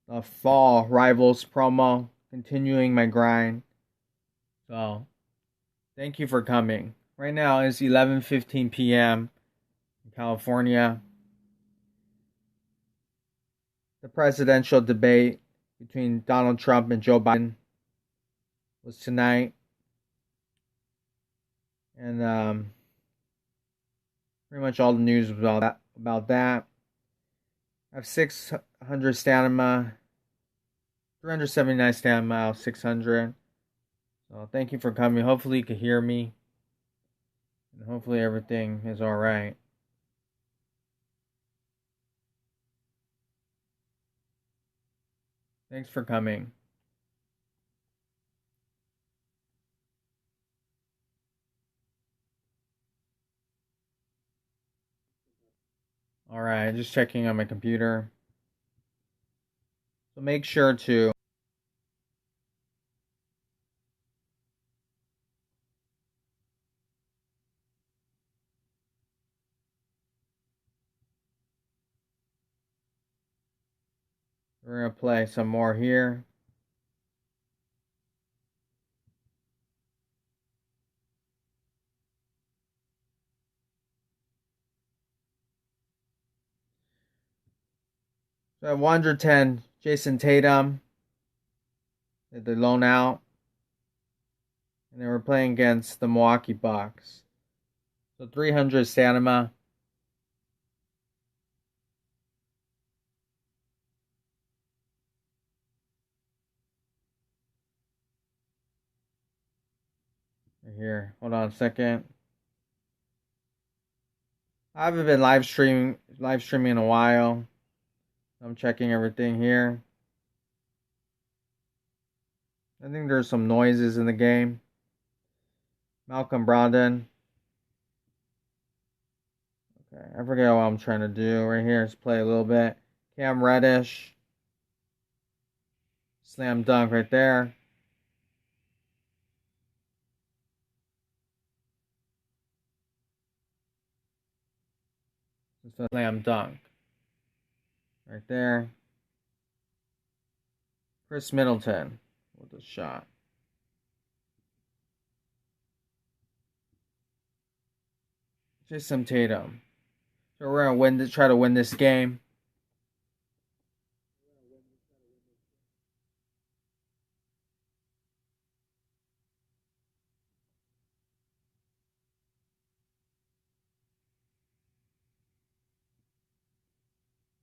the fall Rivalz promo, continuing my grind. So, thank you for coming. Right now it's 11:15 p.m. in California. The presidential debate between Donald Trump and Joe Biden was tonight. And pretty much all the news was about that. I have 600 stamina, 379 stamina out of 600. So thank you for coming. Hopefully you can hear me. And hopefully everything is alright. Thanks for coming. Alright, just checking on my computer. So make sure to we're going to play some more here. So I have 110 Jason Tatum. Did they loan out? And they were playing against the Milwaukee Bucks. So 300 stamina. Right here. Hold on a second. I haven't been live streaming in a while. I'm checking everything here. I think there's some noises in the game. Malcolm Brogdon. Okay, I forget what I'm trying to do. Right here, let's play a little bit. Cam Reddish. Slam dunk right there. It's a slam dunk. Right there. Chris Middleton with a shot. Jason Tatum. So we're gonna try to win this game.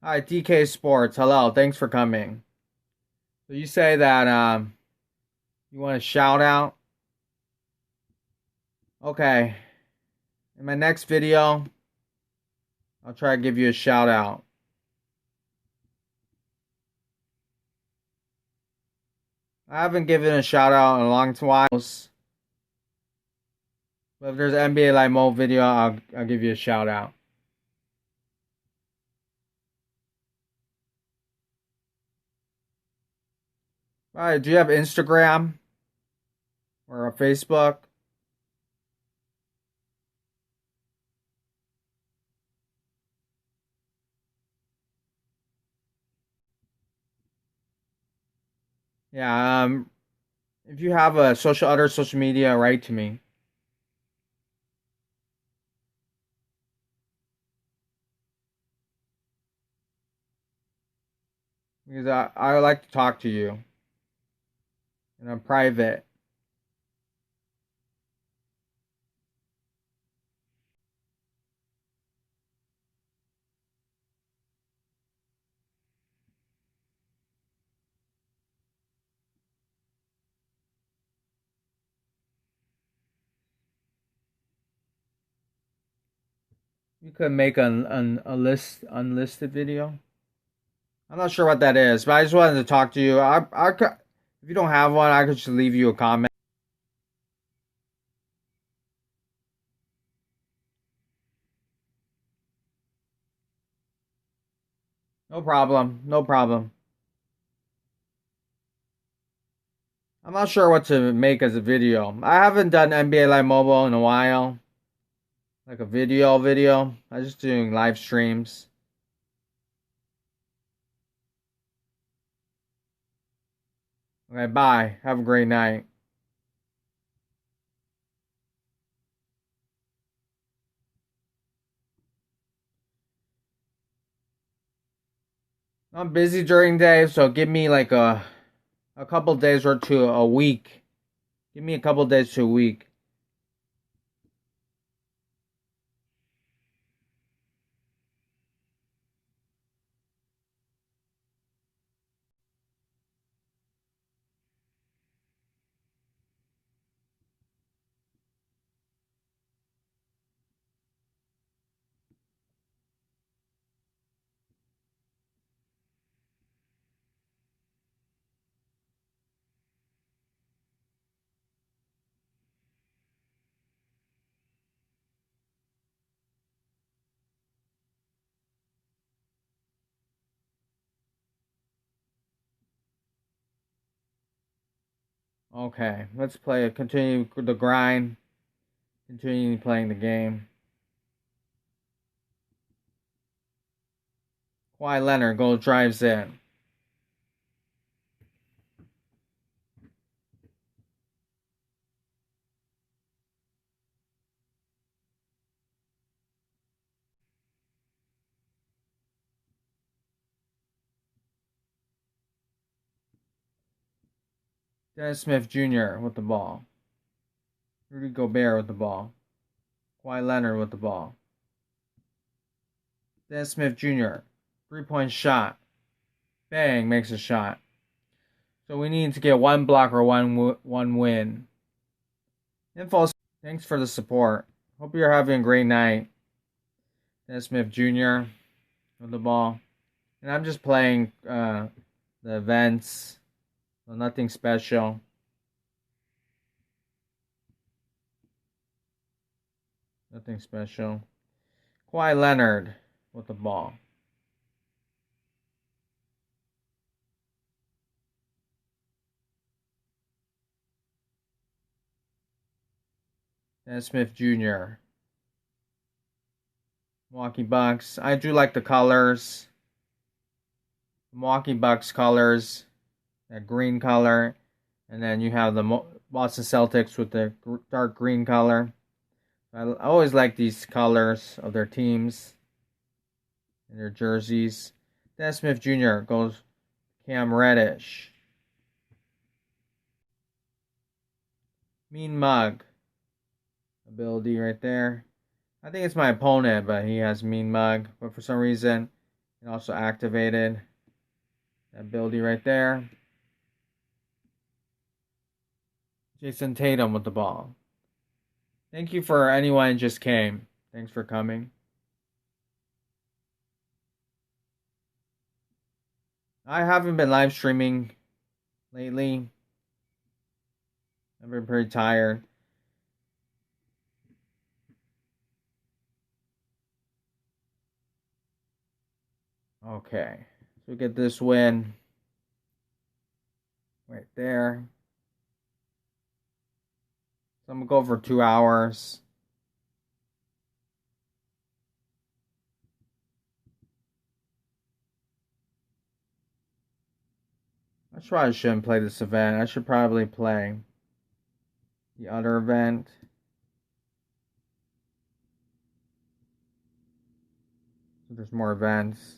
Hi, DK Sports. Hello, thanks for coming. So you say that you want a shout out? Okay. In my next video, I'll try to give you a shout out. I haven't given a shout out in a long while. But if there's an NBA Live Mo video, I'll give you a shout out. Alright, do you have Instagram or a Facebook? Yeah, if you have a other social media, write to me. Because I like to talk to you. And I'm private. You could make unlisted video. I'm not sure what that is, but I just wanted to talk to you. I could, if you don't have one, I could just leave you a comment. No problem. No problem. I'm not sure what to make as a video. I haven't done NBA Live Mobile in a while. Like a video. I'm just doing live streams. Okay, bye. Have a great night. I'm busy during day, so give me like a couple days or to a week. Give me a couple days to a week. Okay, let's continue the grind. Continue playing the game. Kawhi Leonard goes drives in. Dennis Smith Jr. with the ball. Rudy Gobert with the ball. Kawhi Leonard with the ball. Dennis Smith Jr. 3-point shot. Bang, makes a shot. So we need to get one block or one win. Info. Thanks for the support. Hope you're having a great night. Dennis Smith Jr. with the ball. And I'm just playing the events. So nothing special. Nothing special. Kawhi Leonard with the ball. Dennis Smith Jr. Milwaukee Bucks. I do like the colors. Milwaukee Bucks colors. That green color. And then you have the Boston Celtics with the dark green color. I always like these colors of their teams and their jerseys. Dennis Smith Jr. goes Cam Reddish. Mean Mug ability right there. I think it's my opponent, but he has Mean Mug. But for some reason, it also activated that ability right there. Jason Tatum with the ball. Thank you for anyone who just came. Thanks for coming. I haven't been live streaming lately. I've been pretty tired. Okay. So we get this win right there. So I'm going to go for 2 hours. I probably shouldn't play this event. I should probably play the other event. So there's more events.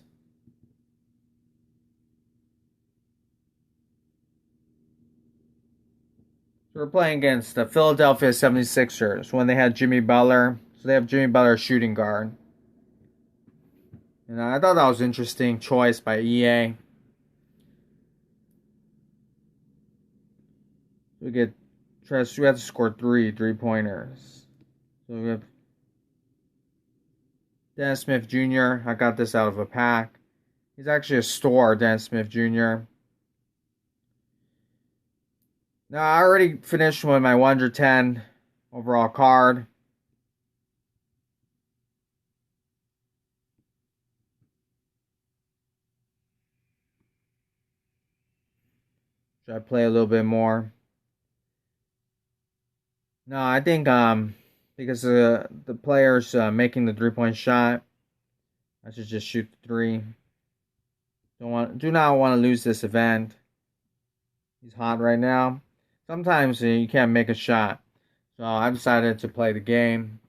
So we're playing against the Philadelphia 76ers when they had Jimmy Butler. So they have Jimmy Butler shooting guard. And I thought that was an interesting choice by EA. We have to score 3-pointers. So we have Dennis Smith Jr. I got this out of a pack. He's actually a store, Dennis Smith Jr. Now, I already finished with my 110 overall card. Should I play a little bit more? No, I think because the player's making the 3-point shot, I should just shoot the 3. Do not want to lose this event. He's hot right now. Sometimes you can't make a shot. So I decided to play the game.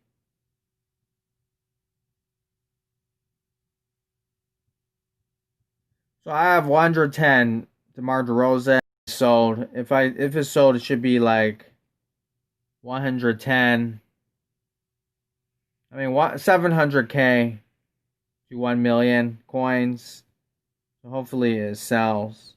So I have 110 DeMar DeRozan sold. If it's sold, it should be like 110. I mean, 700K to 1 million coins. So hopefully it sells.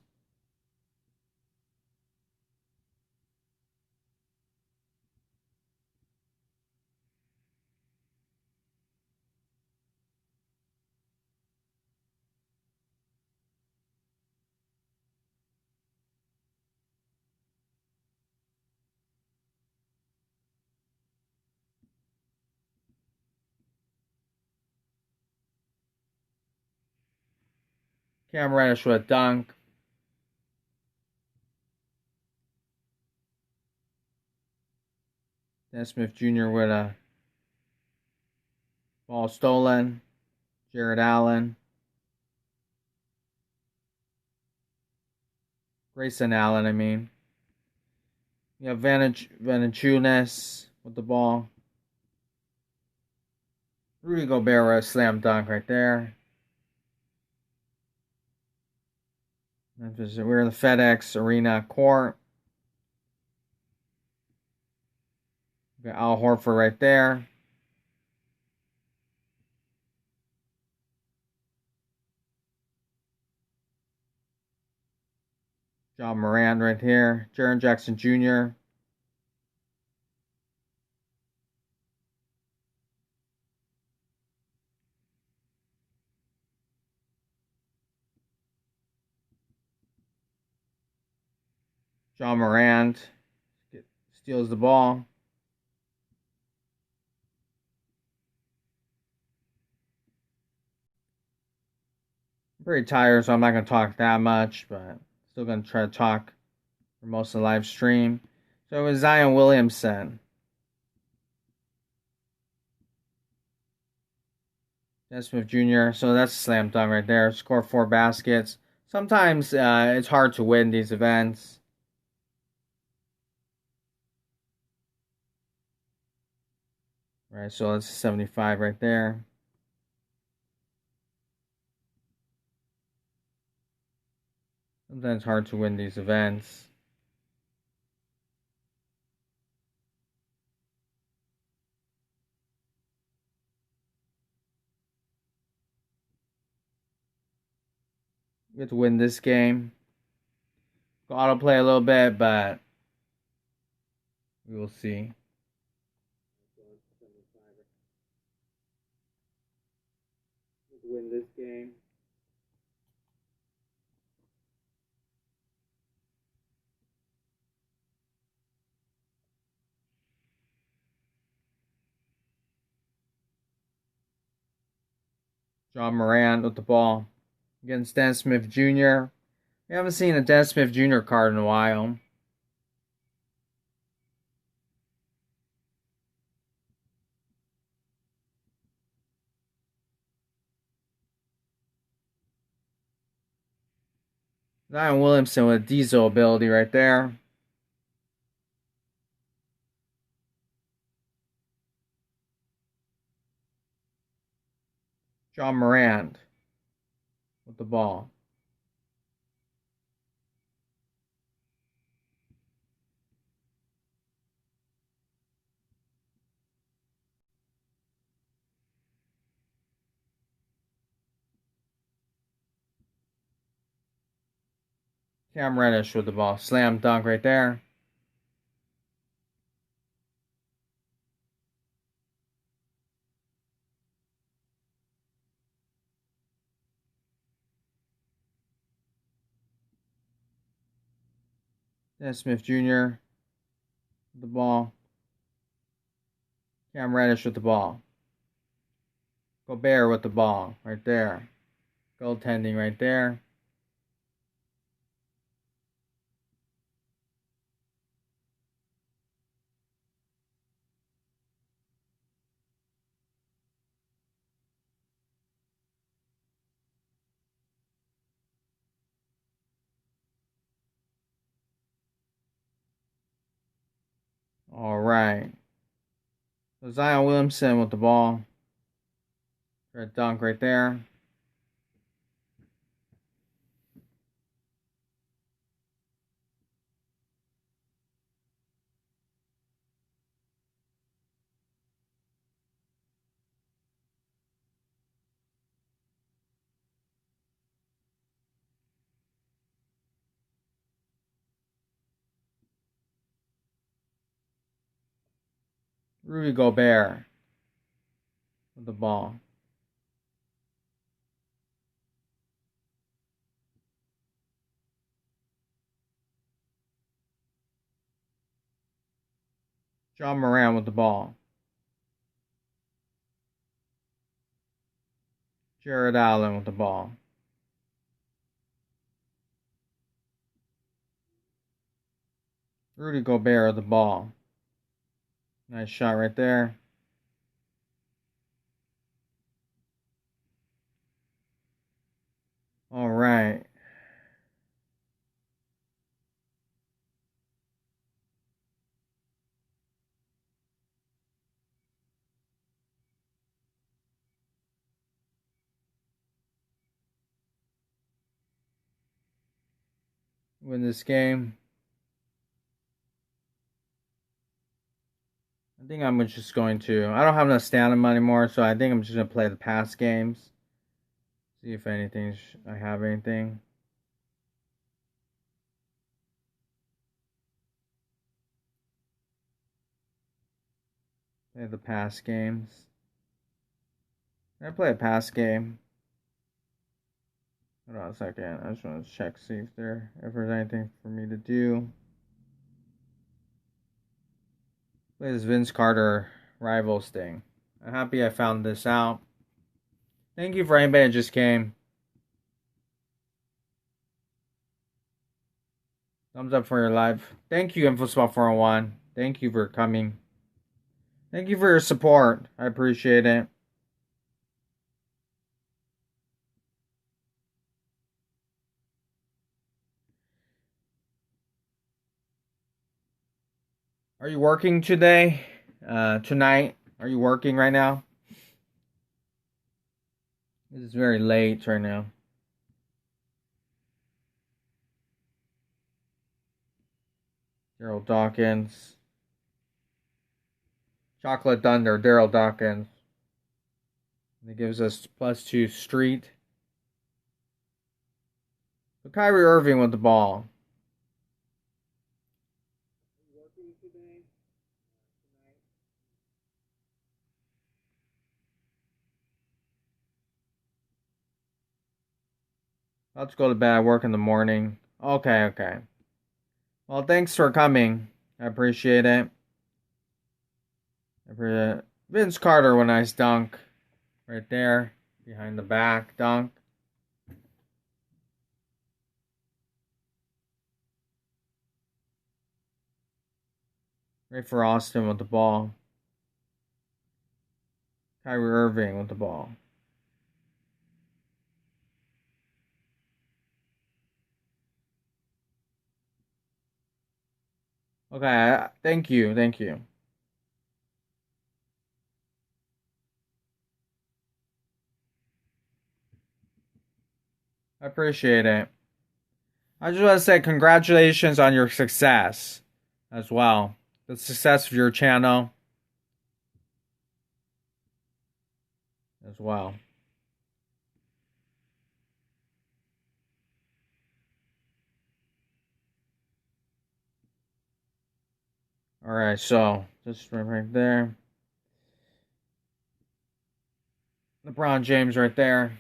Cam Reddish with a dunk. Dennis Smith Jr. with a ball stolen. Jared Allen. Grayson Allen, I mean. You have Valanciunas with the ball. Rudy Gobert with a slam dunk right there. We're in the FedEx Arena court. We got Al Horford right there. John Morant right here. Jaren Jackson Jr. John Morant steals the ball. I'm pretty tired, so I'm not going to talk that much, but still going to try to talk for most of the live stream. So it was Zion Williamson. Dennis Smith Jr. So that's a slam dunk right there. Score 4 baskets. Sometimes it's hard to win these events. Right, so that's 75 right there. Sometimes it's hard to win these events. We have to win this game. Autoplay a little bit, but we will see. Win this game. John Morant with the ball against Dennis Smith Jr. We haven't seen a Dennis Smith Jr. card in a while. Zion Williamson with diesel ability right there. John Morant with the ball. Cam Reddish with the ball. Slam dunk right there. Dennis Smith Jr. with the ball. Cam Reddish with the ball. Gobert with the ball right there. Goaltending right there. All right. So Zion Williamson with the ball. Red dunk right there. Rudy Gobert with the ball. John Moran with the ball. Jared Allen with the ball. Rudy Gobert with the ball. Nice shot right there. All right. Win this game. I think I'm just going to. I don't have enough stamina anymore, so I think I'm just going to play the past games. See if I have anything. Play the past games. Can I play a past game? Hold on a second. I just want to check, see if there's anything for me to do. Play this Vince Carter Rivalz thing. I'm happy I found this out. Thank you for anybody that just came. Thumbs up for your live. Thank you, InfoSpot 401. Thank you for coming. Thank you for your support. I appreciate it. Are you working today? Tonight? Are you working right now? This is very late right now. Daryl Dawkins. Chocolate Thunder, Daryl Dawkins. That gives us +2 Street. So Kyrie Irving with the ball. Let's go to bed. Work in the morning. Okay. Well, thanks for coming. I appreciate it. Vince Carter with a nice dunk. Right there. Behind the back dunk. Right for Austin with the ball. Kyrie Irving with the ball. Okay, thank you. I appreciate it. I just want to say congratulations on your success as well. The success of your channel as well. Alright, so just right there. LeBron James right there.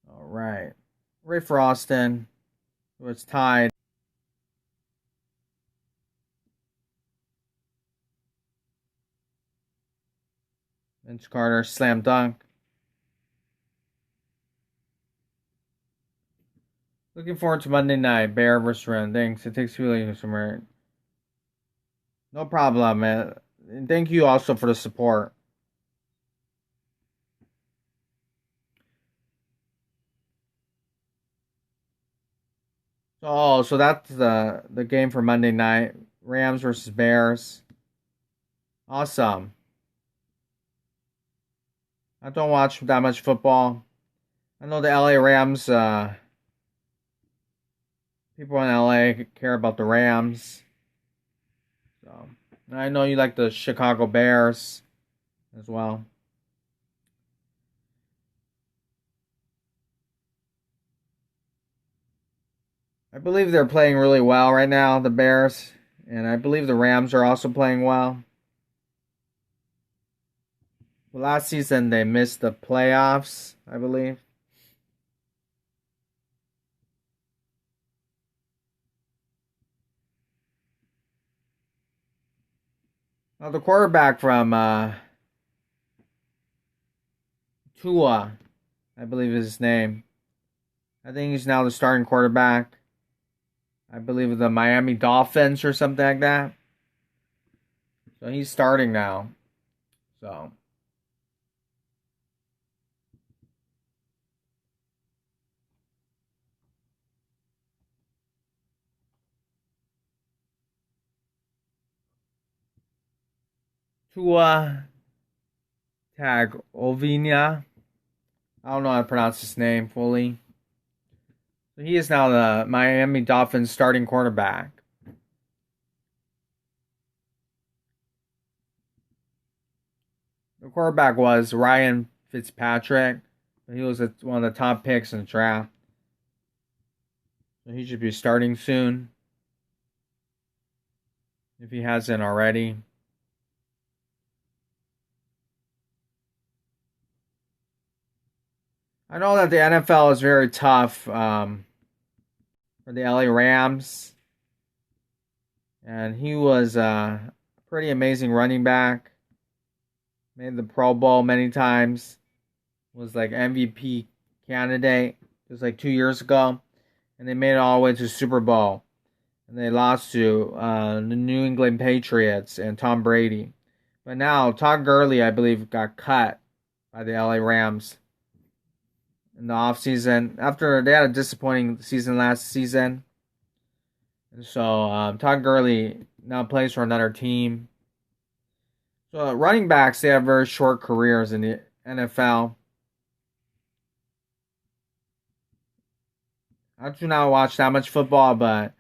Alright. Right for Austin. So it's tied. Vince Carter, slam dunk. Looking forward to Monday night, Bear vs. Ren. Thanks. It takes really somewhere. No problem, man. And thank you also for the support. So that's the game for Monday night. Rams versus Bears. Awesome. I don't watch that much football. I know the LA Rams, people in LA care about the Rams. So I know you like the Chicago Bears as well. I believe they're playing really well right now, the Bears, and I believe the Rams are also playing well. Well, last season they missed the playoffs, I believe. Well, the quarterback from Tua, I believe is his name. I think he's now the starting quarterback. I believe the Miami Dolphins or something like that. So he's starting now. So Tua Tagovailoa. I don't know how to pronounce his name fully. So he is now the Miami Dolphins starting quarterback. The quarterback was Ryan Fitzpatrick. He was one of the top picks in the draft. So he should be starting soon. If he hasn't already. I know that the NFL is very tough for the LA Rams. And he was a pretty amazing running back. Made the Pro Bowl many times. Was like MVP candidate just like 2 years ago. And they made it all the way to Super Bowl. And they lost to the New England Patriots and Tom Brady. But now Todd Gurley, I believe, got cut by the LA Rams in the offseason. After they had a disappointing season last season. So Todd Gurley now plays for another team. So running backs, they have very short careers in the NFL. I do not watch that much football, but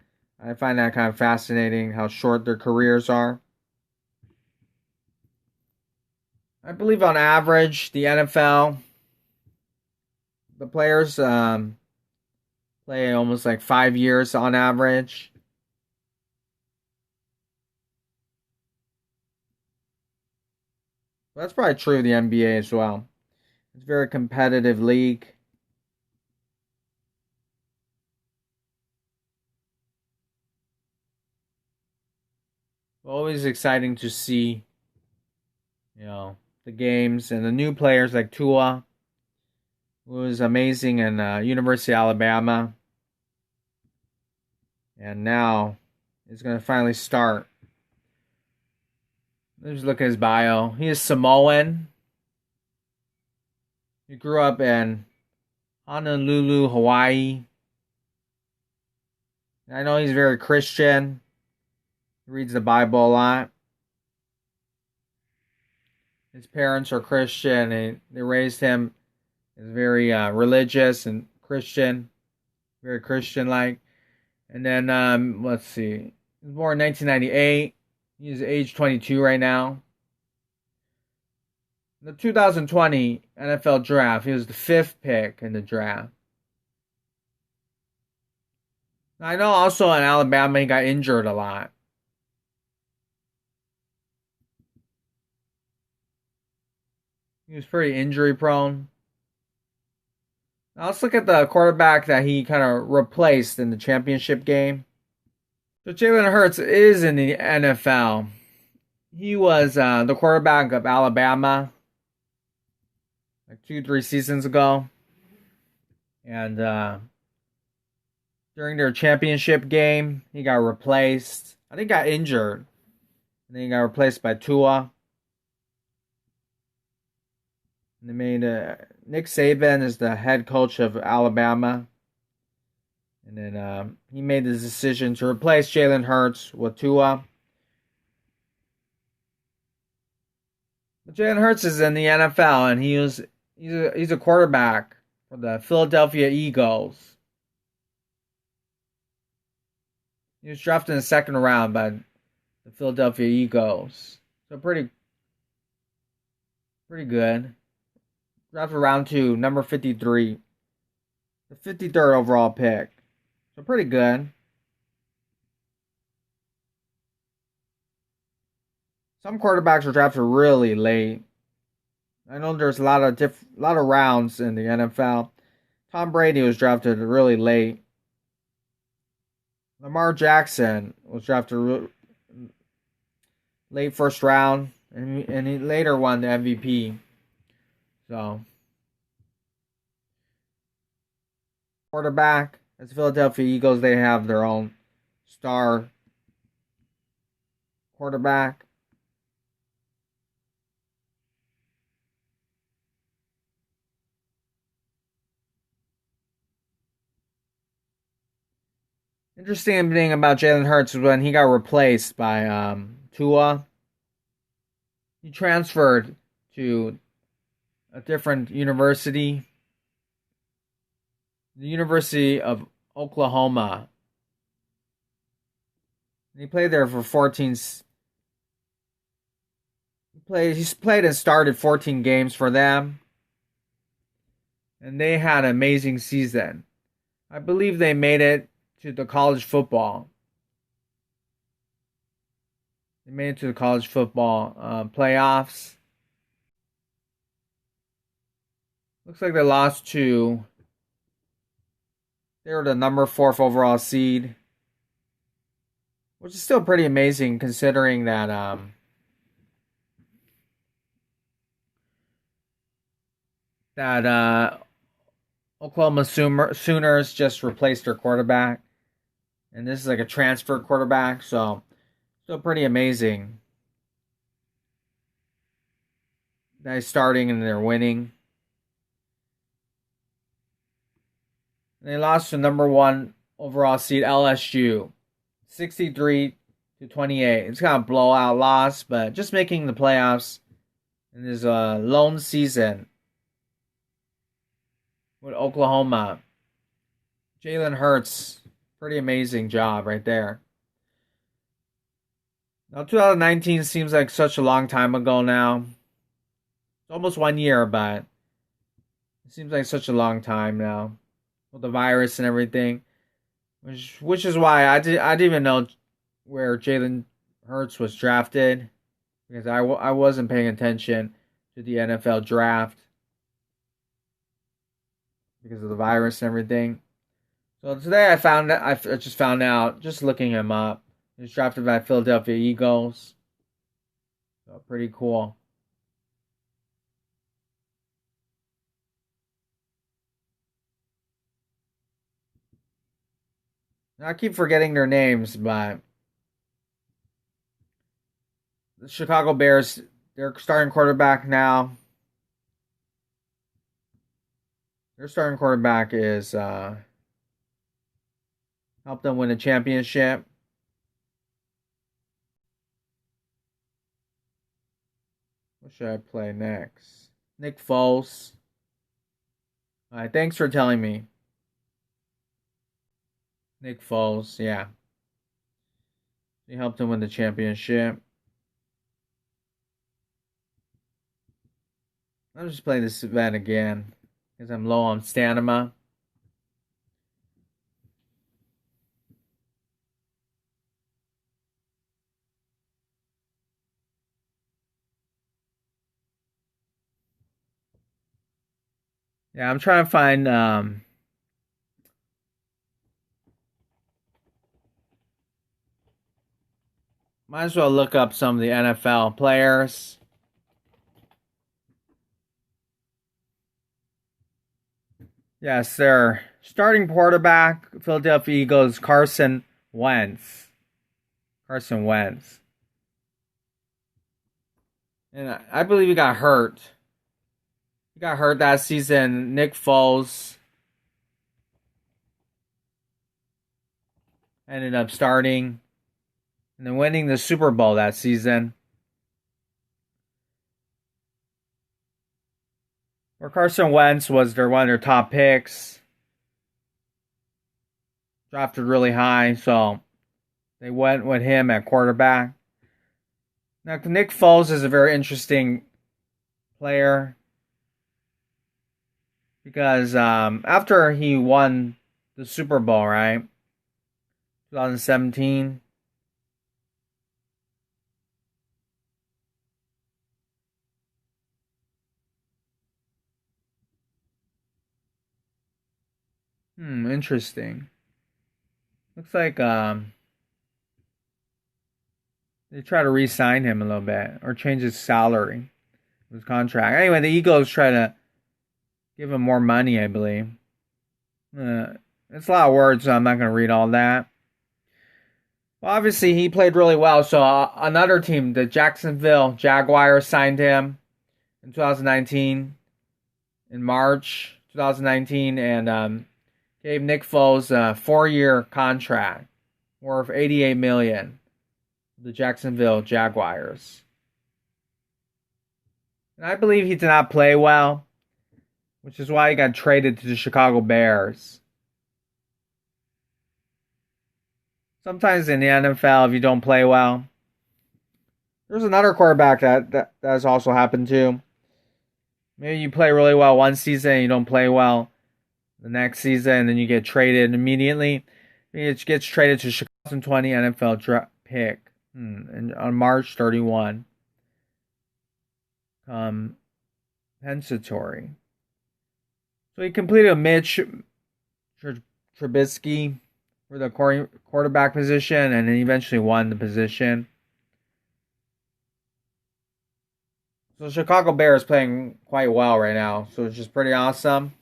I find that kind of fascinating how short their careers are. I believe on average, the NFL, the players play almost like 5 years on average. That's probably true of the NBA as well. It's a very competitive league. Always exciting to see, the games and the new players like Tua, who was amazing in University of Alabama, and now is going to finally start. Let's look at his bio. He is Samoan. He grew up in Honolulu, Hawaii. I know he's very Christian. He reads the Bible a lot. His parents are Christian. They raised him as very religious and Christian, very Christian-like. And then, let's see. He was born in 1998. He's age 22 right now. The 2020 NFL draft, he was the 5th pick in the draft. I know also in Alabama he got injured a lot. He was pretty injury prone. Now let's look at the quarterback that he kind of replaced in the championship game. So Jalen Hurts is in the NFL. He was the quarterback of Alabama like 2-3 seasons ago. And during their championship game, he got replaced. I think he got injured. And then he got replaced by Tua. And they made Nick Saban is the head coach of Alabama. And then he made the decision to replace Jalen Hurts with Tua. But Jalen Hurts is in the NFL, and he's a quarterback for the Philadelphia Eagles. He was drafted in the second round by the Philadelphia Eagles. So pretty good. Drafted round 2, number 53. The 53rd overall pick. So pretty good. Some quarterbacks are drafted really late. I know there's a lot of rounds in the NFL. Tom Brady was drafted really late. Lamar Jackson was drafted late first round, and he later won the MVP. So, quarterback, as the Philadelphia Eagles, they have their own star quarterback. Interesting thing about Jalen Hurts was when he got replaced by Tua, he transferred to a different university, the University of Oklahoma. And he played there for 14. He's played and started 14 games for them, and they had an amazing season. I believe they made it to the college football. They made it to the college football playoffs. Looks like they lost to. They were the number 4th overall seed, which is still pretty amazing considering that Oklahoma Sooners just replaced their quarterback, and this is like a transfer quarterback, so still pretty amazing. They're starting and they're winning. And they lost to number 1 overall seed LSU, 63-28. It's kind of blowout loss, but just making the playoffs in this lone season with Oklahoma. Jalen Hurts, pretty amazing job right there. Now, 2019 seems like such a long time ago now. It's almost 1 year, but it seems like such a long time now with the virus and everything. Which is why I didn't even know where Jalen Hurts was drafted, because I wasn't paying attention to the NFL draft because of the virus and everything. So today I just found out, just looking him up. He was drafted by Philadelphia Eagles. So pretty cool. Now, I keep forgetting their names, but the Chicago Bears, their starting quarterback now. Their starting quarterback is helped them win a championship. What should I play next? Nick Foles. Alright, thanks for telling me. Nick Foles, yeah. He helped him win the championship. I'll just play this event again because I'm low on stamina. Yeah, I'm trying to find might as well look up some of the NFL players. Yes, their starting quarterback, Philadelphia Eagles, Carson Wentz. Carson Wentz. And I believe he got hurt. He got hurt that season. Nick Foles. ended up starting and then winning the Super Bowl that season. Where Carson Wentz was one of their top picks. Drafted really high, so they went with him at quarterback. Now, Nick Foles is a very interesting player because after he won the Super Bowl, right, 2017, interesting. Looks like they try to re-sign him a little bit or change his salary, his contract. Anyway, the Eagles try to give him more money, I believe. It's a lot of words, so I'm not going to read all that. Well, obviously, he played really well. So another team, the Jacksonville Jaguars, signed him in 2019, in March 2019, and gave Nick Foles a 4-year contract worth $88 million. The Jacksonville Jaguars. And I believe he did not play well, which is why he got traded to the Chicago Bears. Sometimes in the NFL, if you don't play well, there's another quarterback that has also happened to. Maybe you play really well one season and you don't play well the next season, and then you get traded immediately. It gets traded to Chicago 2020 NFL draft pick on March 31. Compensatory. So he completed a Mitch Trubisky for the quarterback position, and then eventually won the position. So Chicago Bears playing quite well right now, so it's just pretty awesome.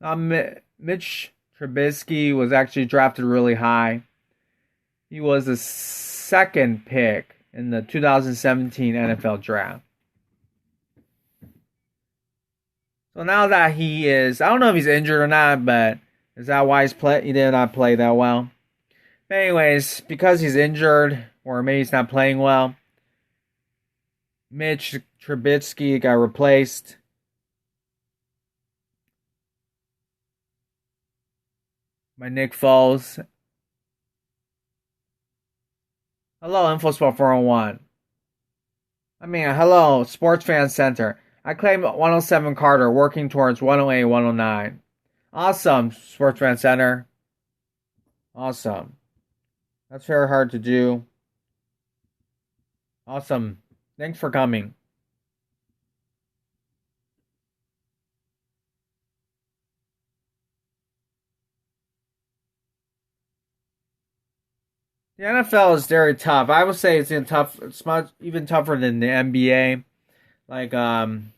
Mitch Trubisky was actually drafted really high. He was the second pick in the 2017 NFL Draft. So now that he is, I don't know if he's injured or not, but is that why he did not play that well? But anyways, because he's injured, or maybe he's not playing well, Mitch Trubisky got replaced. By Nick Foles. Hello, InfoSport 401. Hello, Sports Fan Center. I claim 107 Carter, working towards 108, 109. Awesome, Sports Fan Center. Awesome. That's very hard to do. Awesome. Thanks for coming. The NFL is very tough. I would say it's tough. It's much even tougher than the NBA. Like, and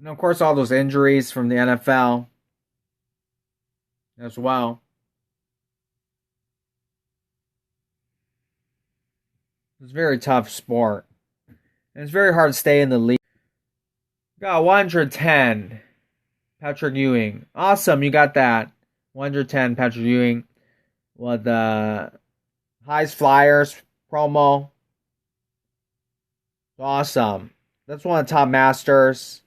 of course, all those injuries from the NFL as well. It's a very tough sport. And it's very hard to stay in the league. Got 110. Patrick Ewing. Awesome, you got that. 110 Patrick Ewing with the Highest Flyers promo. Awesome. That's one of the top masters.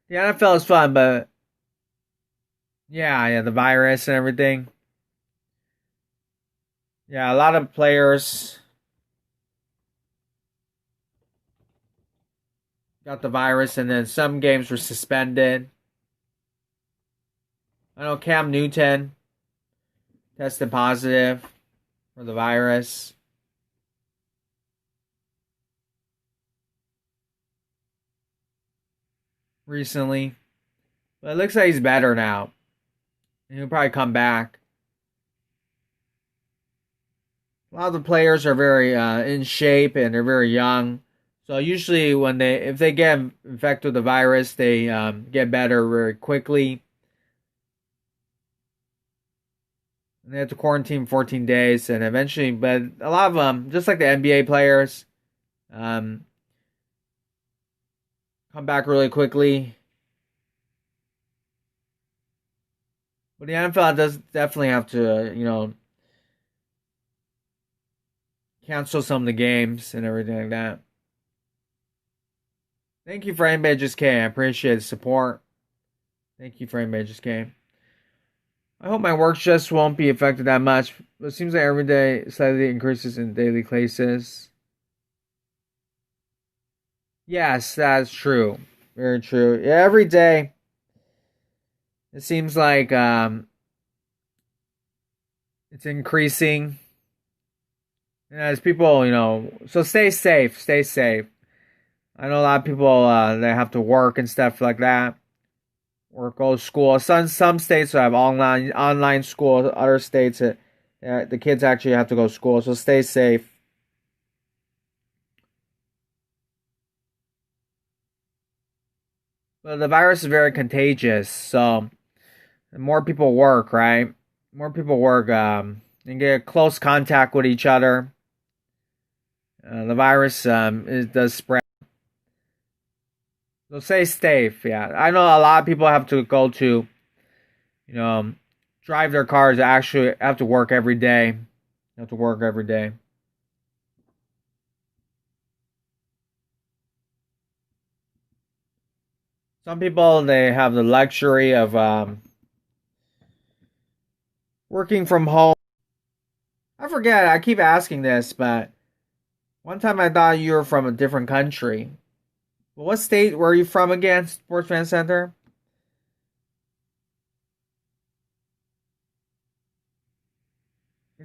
The NFL is fun, but yeah, the virus and everything. Yeah, a lot of players got the virus, and then some games were suspended. I know Cam Newton tested positive for the virus. Recently. But it looks like he's better now. He'll probably come back. A lot of the players are very in shape and they're very young. So usually if they get infected with the virus, they get better very quickly. And they have to quarantine 14 days, and eventually, but a lot of them, just like the NBA players, come back really quickly. But the NFL does definitely have to, cancel some of the games and everything like that. Thank you for anybody that just came. I appreciate the support. Thank you for anybody that just came. I hope my work just won't be affected that much. But it seems like every day slightly increases in daily cases. Yes, that's true. Very true. Yeah, every day it seems like it's increasing. And as people, so stay safe. Stay safe. I know a lot of people they have to work and stuff like that. Or go to school. Some states have online school. Other states, the kids actually have to go to school. So stay safe. But the virus is very contagious. So more people work, right? More people work and get close contact with each other. The virus it does spread. So stay safe. Yeah, I know a lot of people have to go to, you know, drive their cars. Actually, have to work every day. Have to work every day. Some people they have the luxury of working from home. I forget. I keep asking this, but one time I thought you were from a different country. Well, what state were you from again? Sports Fan Center.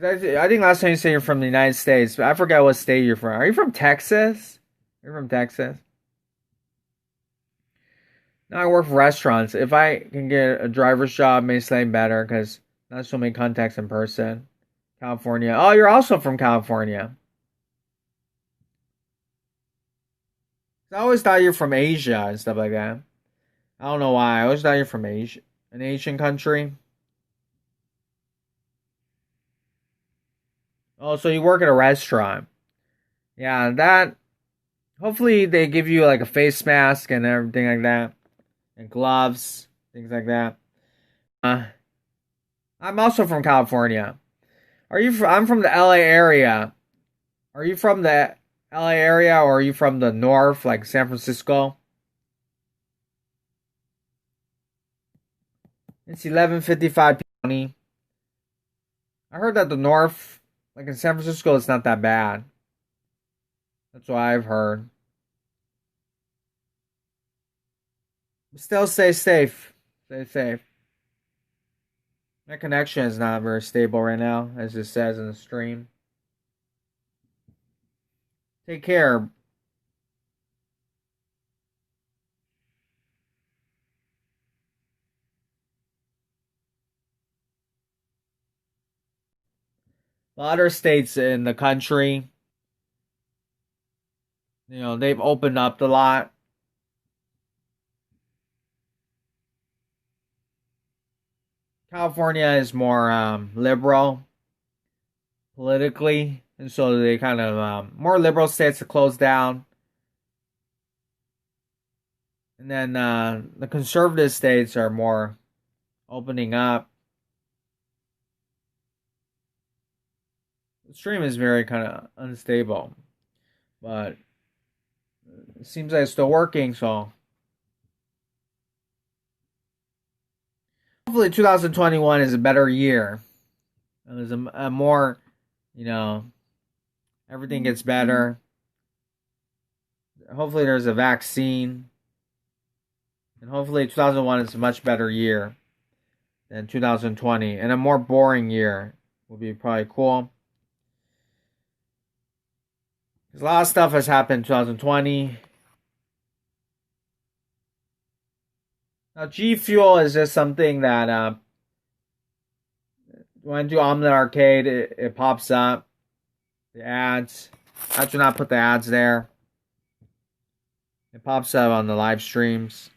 I think last time you said you're from the United States, but I forgot what state you're from. Are you from Texas? You're from Texas. Now I work for restaurants. If I can get a driver's job, maybe slightly better because not so many contacts in person. California. Oh, you're also from California. I always thought you're from Asia and stuff like that. I don't know why. I always thought you're from Asia, an Asian country. Oh, so you work at a restaurant. Yeah, that. Hopefully they give you like a face mask and everything like that, and gloves, things like that. Uh, I'm also from California. I'm from the LA area. Are you from the LA area or are you from the north, like San Francisco? It's 11:55 p.m. I heard that the north, like in San Francisco, it's not that bad. That's what I've heard. Still stay safe. Stay safe. My connection is not very stable right now, as it says in the stream. Take care. A lot of states in the country, they've opened up a lot. California is more liberal politically, and so they kind of more liberal states to close down, and then the conservative states are more opening up. The stream is very kind of unstable, but it seems like it's still working. So hopefully, 2021 is a better year. And there's a more, you know, everything gets better. Hopefully, there's a vaccine. And hopefully, 2001 is a much better year than 2020. And a more boring year will be probably cool. Because a lot of stuff has happened in 2020. Now, G Fuel is just something that when I do Omlet Arcade, it pops up. The ads. I should not put the ads there. It pops up on the live streams.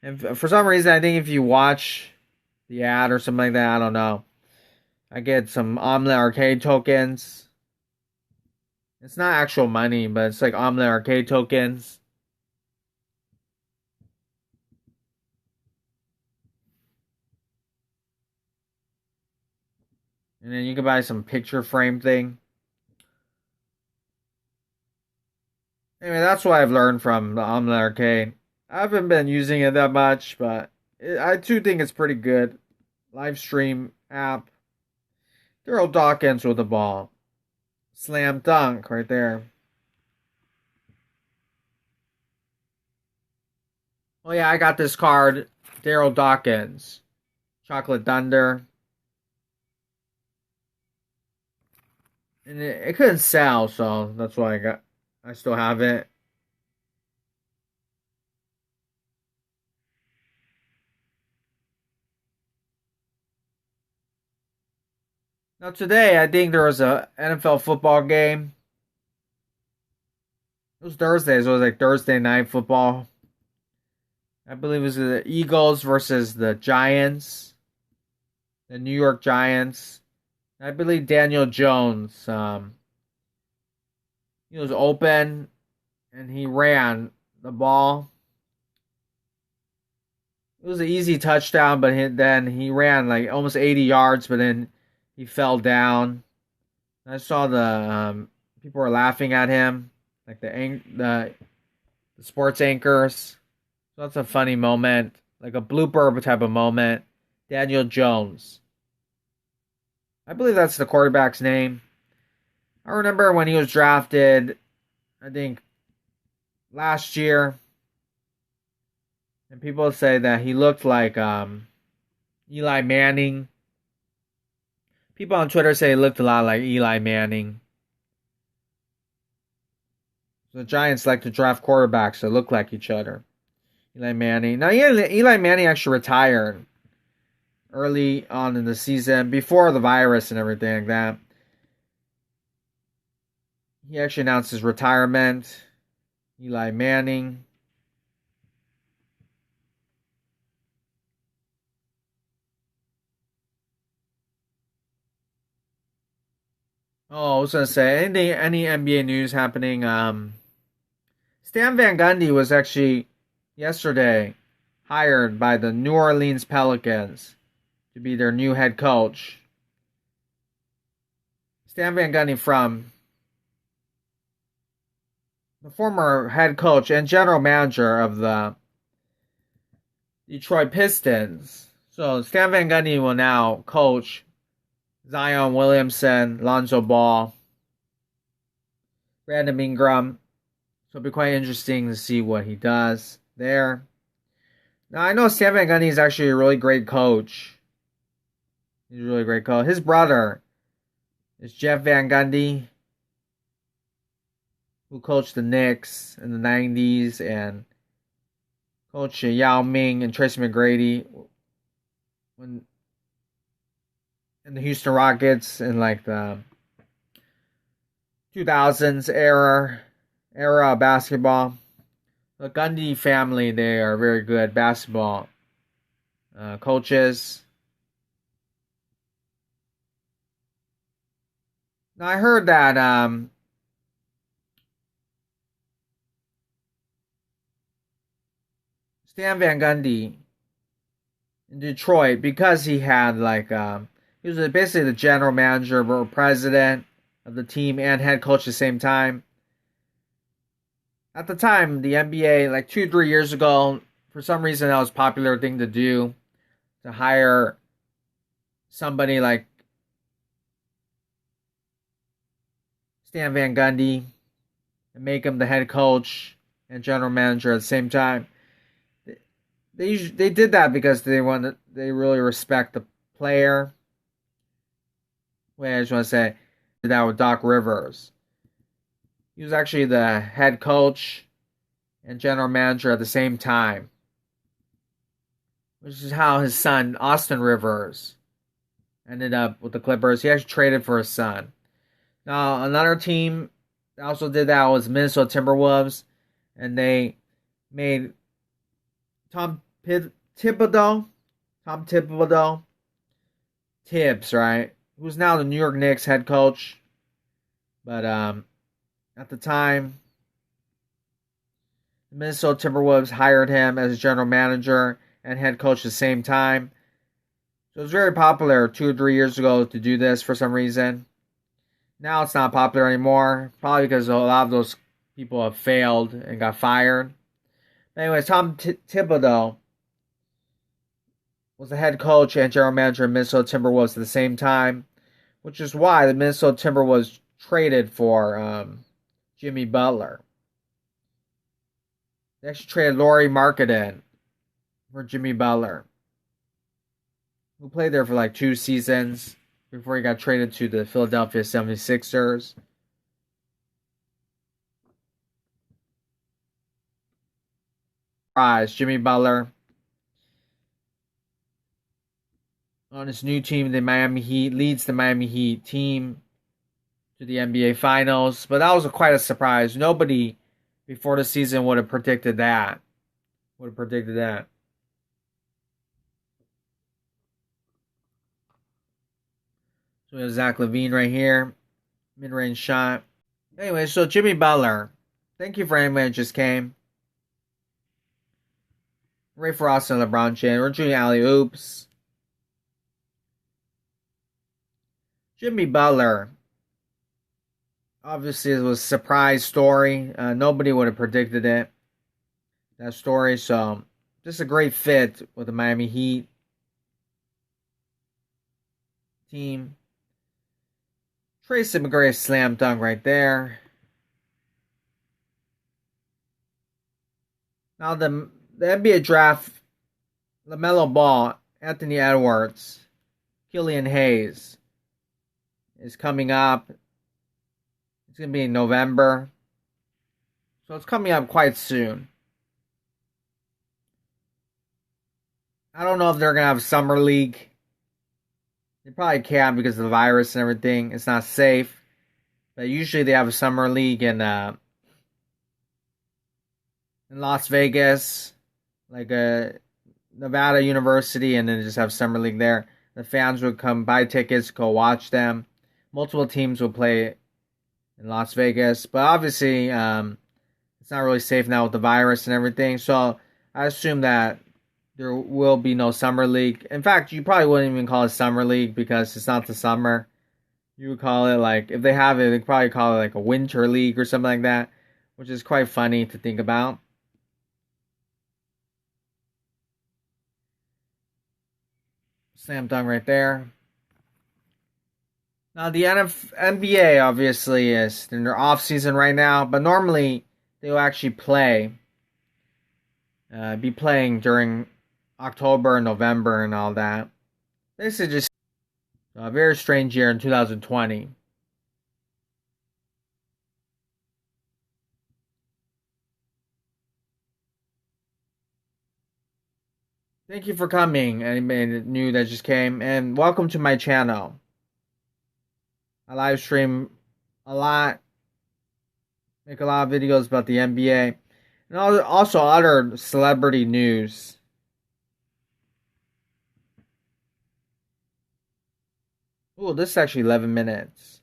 And for some reason, I think if you watch the ad or something like that, I don't know. I get some Omlet Arcade tokens. It's not actual money, but it's like Omlet Arcade tokens. And then you can buy some picture frame thing. Anyway, that's what I've learned from the Omlet Arcade. I haven't been using it that much, but I too think it's pretty good. Live stream app. Daryl Dawkins with the ball. Slam dunk right there. Oh yeah, I got this card. Daryl Dawkins. Chocolate Thunder. And it couldn't sell, so that's why I still have it. Now today, I think there was a NFL football game. It was Thursday, so it was like Thursday night football. I believe it was the Eagles versus the Giants, the New York Giants. I believe Daniel Jones, he was open and he ran the ball. It was an easy touchdown, but then he ran like almost 80 yards, but then he fell down. I saw the people were laughing at him, like the sports anchors. So that's a funny moment, like a blooper type of moment. Daniel Jones. I believe that's the quarterback's name. I remember when he was drafted, I think last year, and people say that he looked like Eli Manning. People on Twitter say he looked a lot like Eli Manning. So the Giants like to draft quarterbacks that look like each other. Eli Manning. Now, Eli Manning actually retired early on in the season, before the virus and everything like that. He actually announced his retirement. Eli Manning. Oh, I was gonna say any NBA news happening. Stan Van Gundy was actually yesterday hired by the New Orleans Pelicans to be their new head coach. Stan Van Gundy, from the former head coach and general manager of the Detroit Pistons. So Stan Van Gundy will now coach Zion Williamson, Lonzo Ball, Brandon Ingram. So it'll be quite interesting to see what he does there. Now, I know Stan Van Gundy is actually a really great coach. He's a really great coach. His brother is Jeff Van Gundy, who coached the Knicks in the 90s and coached Yao Ming and Tracy McGrady when in the Houston Rockets in like the 2000s era of basketball. The Gundy family, they are very good basketball coaches. Now I heard that Stan Van Gundy in Detroit, because he had he was basically the general manager or president of the team and head coach at the same time. At the time, the NBA, like 2-3 years ago, for some reason that was a popular thing to do, to hire somebody like Stan Van Gundy and make him the head coach and general manager at the same time. They did that because they really respect the player. Wait, I just want to say, did that with Doc Rivers. He was actually the head coach and general manager at the same time, which is how his son Austin Rivers ended up with the Clippers. He actually traded for his son. Now, another team that also did that was Minnesota Timberwolves, and they made Tom Thibodeau, Tibbs, right? Who's now the New York Knicks head coach. But at the time, the Minnesota Timberwolves hired him as general manager and head coach at the same time. So it was very popular 2 or 3 years ago to do this for some reason. Now it's not popular anymore, probably because a lot of those people have failed and got fired. Anyways, Thibodeau was the head coach and general manager of Minnesota Timberwolves at the same time, which is why the Minnesota Timberwolves traded for Jimmy Butler. They actually traded Lauri Markkanen for Jimmy Butler, who played there for like 2 seasons before he got traded to the Philadelphia 76ers. Jimmy Butler on his new team, the Miami Heat, leads the Miami Heat team to the NBA Finals. But that was quite a surprise. Nobody before the season would have predicted that. So we have Zach LaVine right here. Mid-range shot. Anyway, so Jimmy Butler. Thank you for anyone that just came. Ray Frost and LeBron James. We're doing alley-oops. Jimmy Butler. Obviously, it was a surprise story. Nobody would have predicted it. That story. So, just a great fit with the Miami Heat team. Tracy McGrady slam dunk right there. Now the NBA draft, LaMelo Ball, Anthony Edwards, Killian Hayes is coming up. It's going to be in November. So it's coming up quite soon. I don't know if they're going to have Summer League. They probably can't because of the virus and everything. It's not safe. But usually they have a Summer League in Las Vegas, like a Nevada University, and then just have Summer League there. The fans would come buy tickets, go watch them. Multiple teams will play in Las Vegas, but obviously it's not really safe now with the virus and everything. So I assume that there will be no Summer League. In fact, you probably wouldn't even call it Summer League because it's not the summer. You would call it like, if they have it, they'd probably call it like a Winter League or something like that, which is quite funny to think about. Slam dunk right there. Now, the NBA obviously is in their off season right now, but normally they will actually be playing during October and November and all that. This is just a very strange year in 2020. Thank you for coming, anybody new that just came, and welcome to my channel. I live stream a lot, make a lot of videos about the NBA, and also other celebrity news. Ooh, this is actually 11 minutes.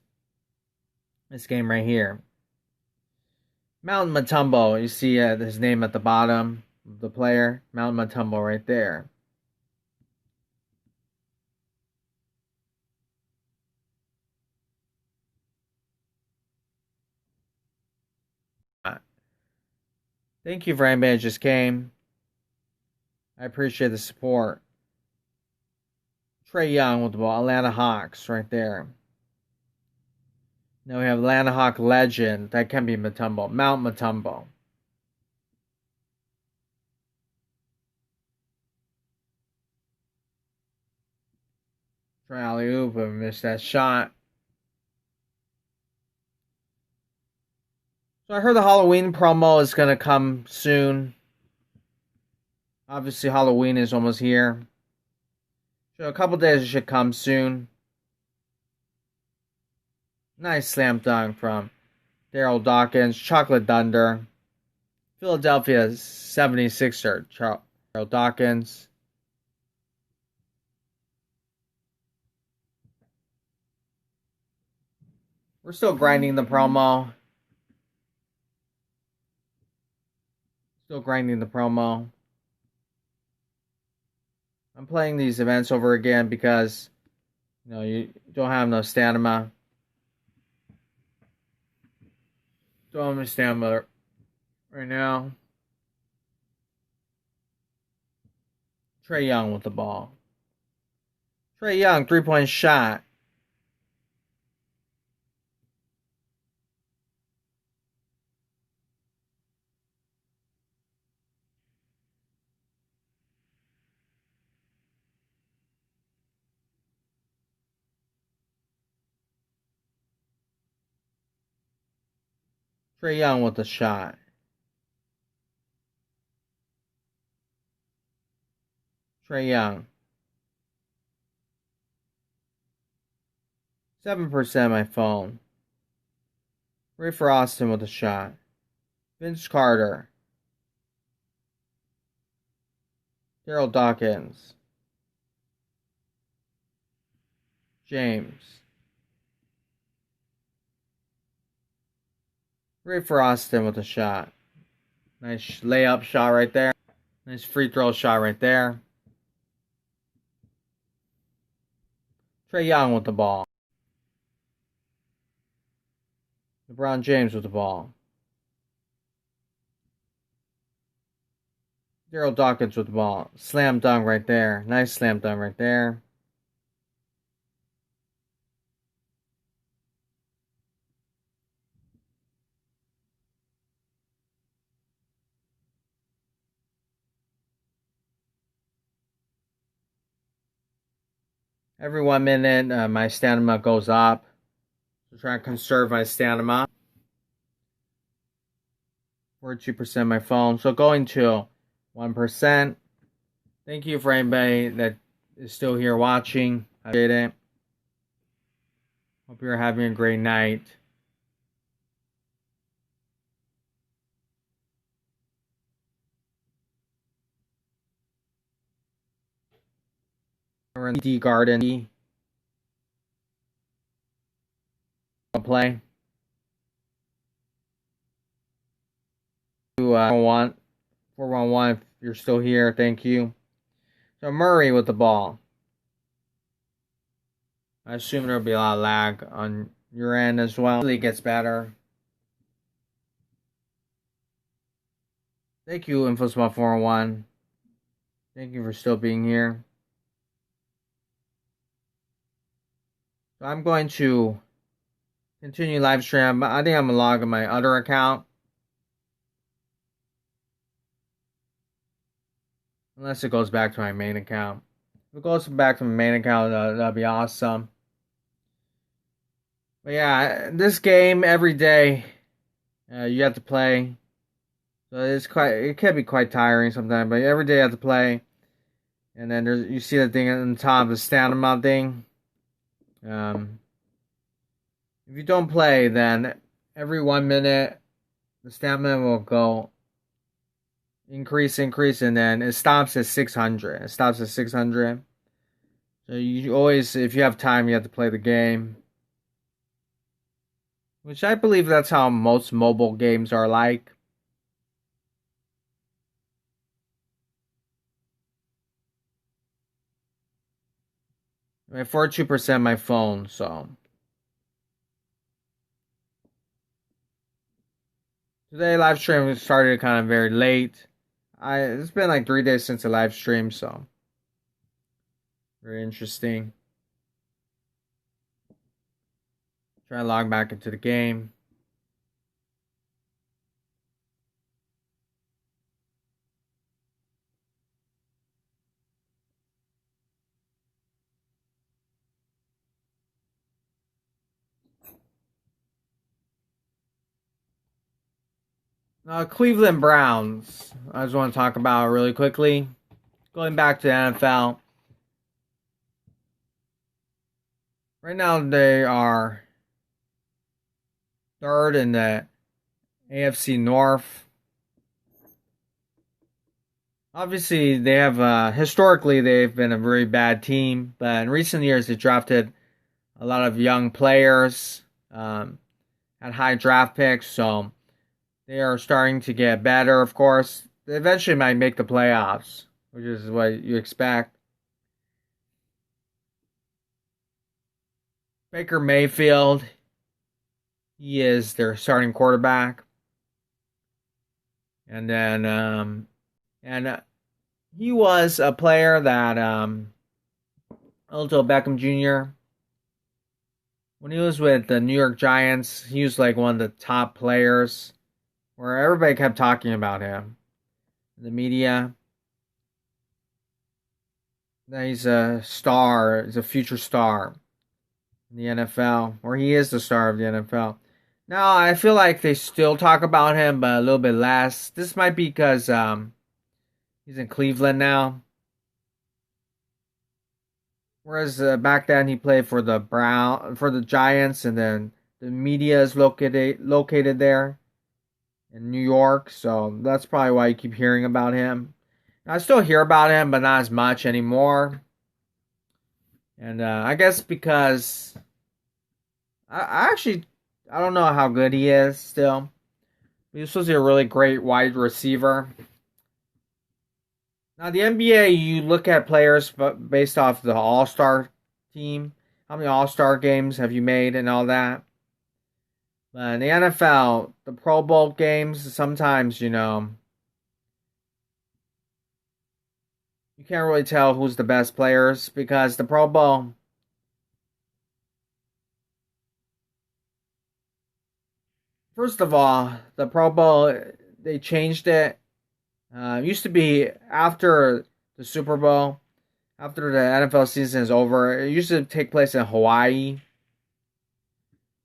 This game right here. Mountain Mutombo, you see his name at the bottom of the player. Mountain Mutombo right there. Thank you for anybody that just came. I appreciate the support. Trae Young with the ball. Atlanta Hawks right there. Now we have Atlanta Hawk legend. That can be Mutombo. Mount Mutombo. Try alley-oop and missed that shot. So I heard the Halloween promo is going to come soon. Obviously, Halloween is almost here. So a couple days it should come soon. Nice slam dunk from Daryl Dawkins. Chocolate Thunder. Philadelphia 76er. Daryl Dawkins. We're still grinding the promo. Still grinding the promo. I'm playing these events over again because you don't have no stamina. Don't have any stamina right now. Trae Young with the ball. Trae Young, 3-point shot. Trae Young with the shot. Trae Young. 7% my phone. Ray for Austin with a shot. Vince Carter. Daryl Dawkins. James. Ray for Austin with a shot. Nice layup shot right there. Nice free throw shot right there. Trae Young with the ball. LeBron James with the ball. Daryl Dawkins with the ball. Slam dunk right there. Nice slam dunk right there. Every 1 minute, my stamina goes up. So trying to conserve my stamina. 42% my phone. So going to 1%. Thank you for anybody that is still here watching. I appreciate it. Hope you're having a great night. We're in the D Garden. Play. 411 if you're still here. Thank you. So Murray with the ball. I assume there'll be a lot of lag on your end as well. Hopefully it gets better. Thank you, InfoSpot 401. Thank you for still being here. So I'm going to continue live stream. I think I'm gonna log on my other account. Unless it goes back to my main account. If it goes back to my main account, that'd be awesome. But yeah, this game every day you have to play. So it can be quite tiring sometimes, but every day you have to play. And then you see the thing on the top, the stamina thing. If you don't play, then every 1 minute the stamina will go increase, and then it stops at 600. It stops at 600. So you always, if you have time, you have to play the game. Which I believe that's how most mobile games are like. I have 42% my phone, so. Today live stream started kind of very late. It's been like 3 days since the live stream, so. Very interesting. Try to log back into the game. Cleveland Browns. I just want to talk about really quickly. Going back to the NFL. Right now they are third in the AFC North. Obviously, they have historically they've been a very bad team, but in recent years they drafted a lot of young players, had high draft picks, so they are starting to get better. Of course, they eventually might make the playoffs, which is what you expect. Baker Mayfield, he is their starting quarterback. And then, he was a player that, Odell Beckham Jr., when he was with the New York Giants, he was like one of the top players where everybody kept talking about him. The media. That he's a star, he's a future star in the NFL, or he is the star of the NFL. Now, I feel like they still talk about him, but a little bit less. This might be because he's in Cleveland now. Whereas back then he played for the Giants, and then the media is located there in New York. So that's probably why you keep hearing about him. I still hear about him, but not as much anymore. And I guess because I actually I don't know how good he is still. He's supposed to be a really great wide receiver. Now the NBA, you look at players based off the All-Star team. How many All-Star games have you made and all that? But in the NFL, the Pro Bowl games, sometimes, you can't really tell who's the best players because the Pro Bowl, first of all, the Pro Bowl, they changed it. It used to be after the Super Bowl, after the NFL season is over. It used to take place in Hawaii.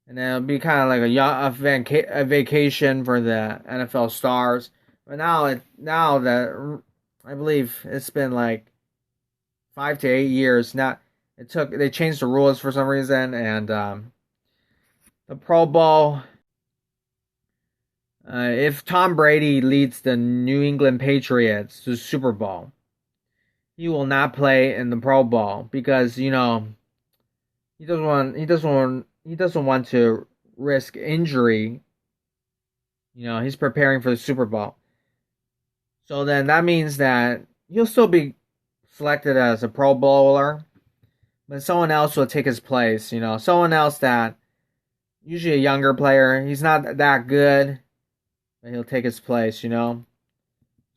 And then it'll be kind of like a vacation for the NFL stars. But now that I believe it's been like 5 to 8 years. Now they changed the rules for some reason, and the Pro Bowl. If Tom Brady leads the New England Patriots to the Super Bowl, he will not play in the Pro Bowl because he doesn't want to risk injury. He's preparing for the Super Bowl. So then that means that he'll still be selected as a Pro Bowler, but someone else will take his place. Someone else that usually a younger player. He's not that good, but he'll take his place. So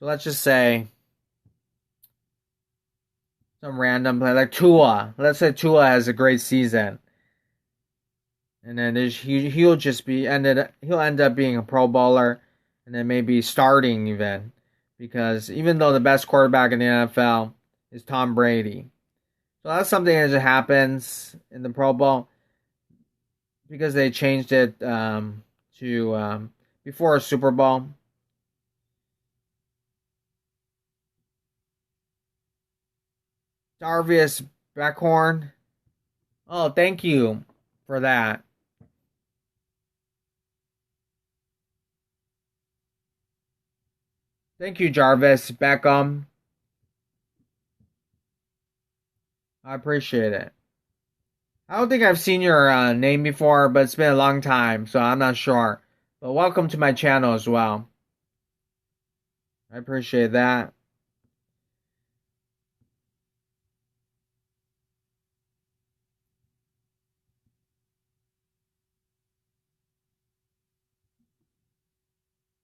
let's just say some random player like Tua. Let's say Tua has a great season. And then he'll end up being a Pro Bowler, and then maybe starting even, because even though the best quarterback in the NFL is Tom Brady, so that's something that just happens in the Pro Bowl because they changed it to before a Super Bowl. Darvius Beckhorn. Oh, thank you for that. Thank you, Jarvis Beckham. I appreciate it. I don't think I've seen your name before, but it's been a long time, so I'm not sure. But welcome to my channel as well. I appreciate that.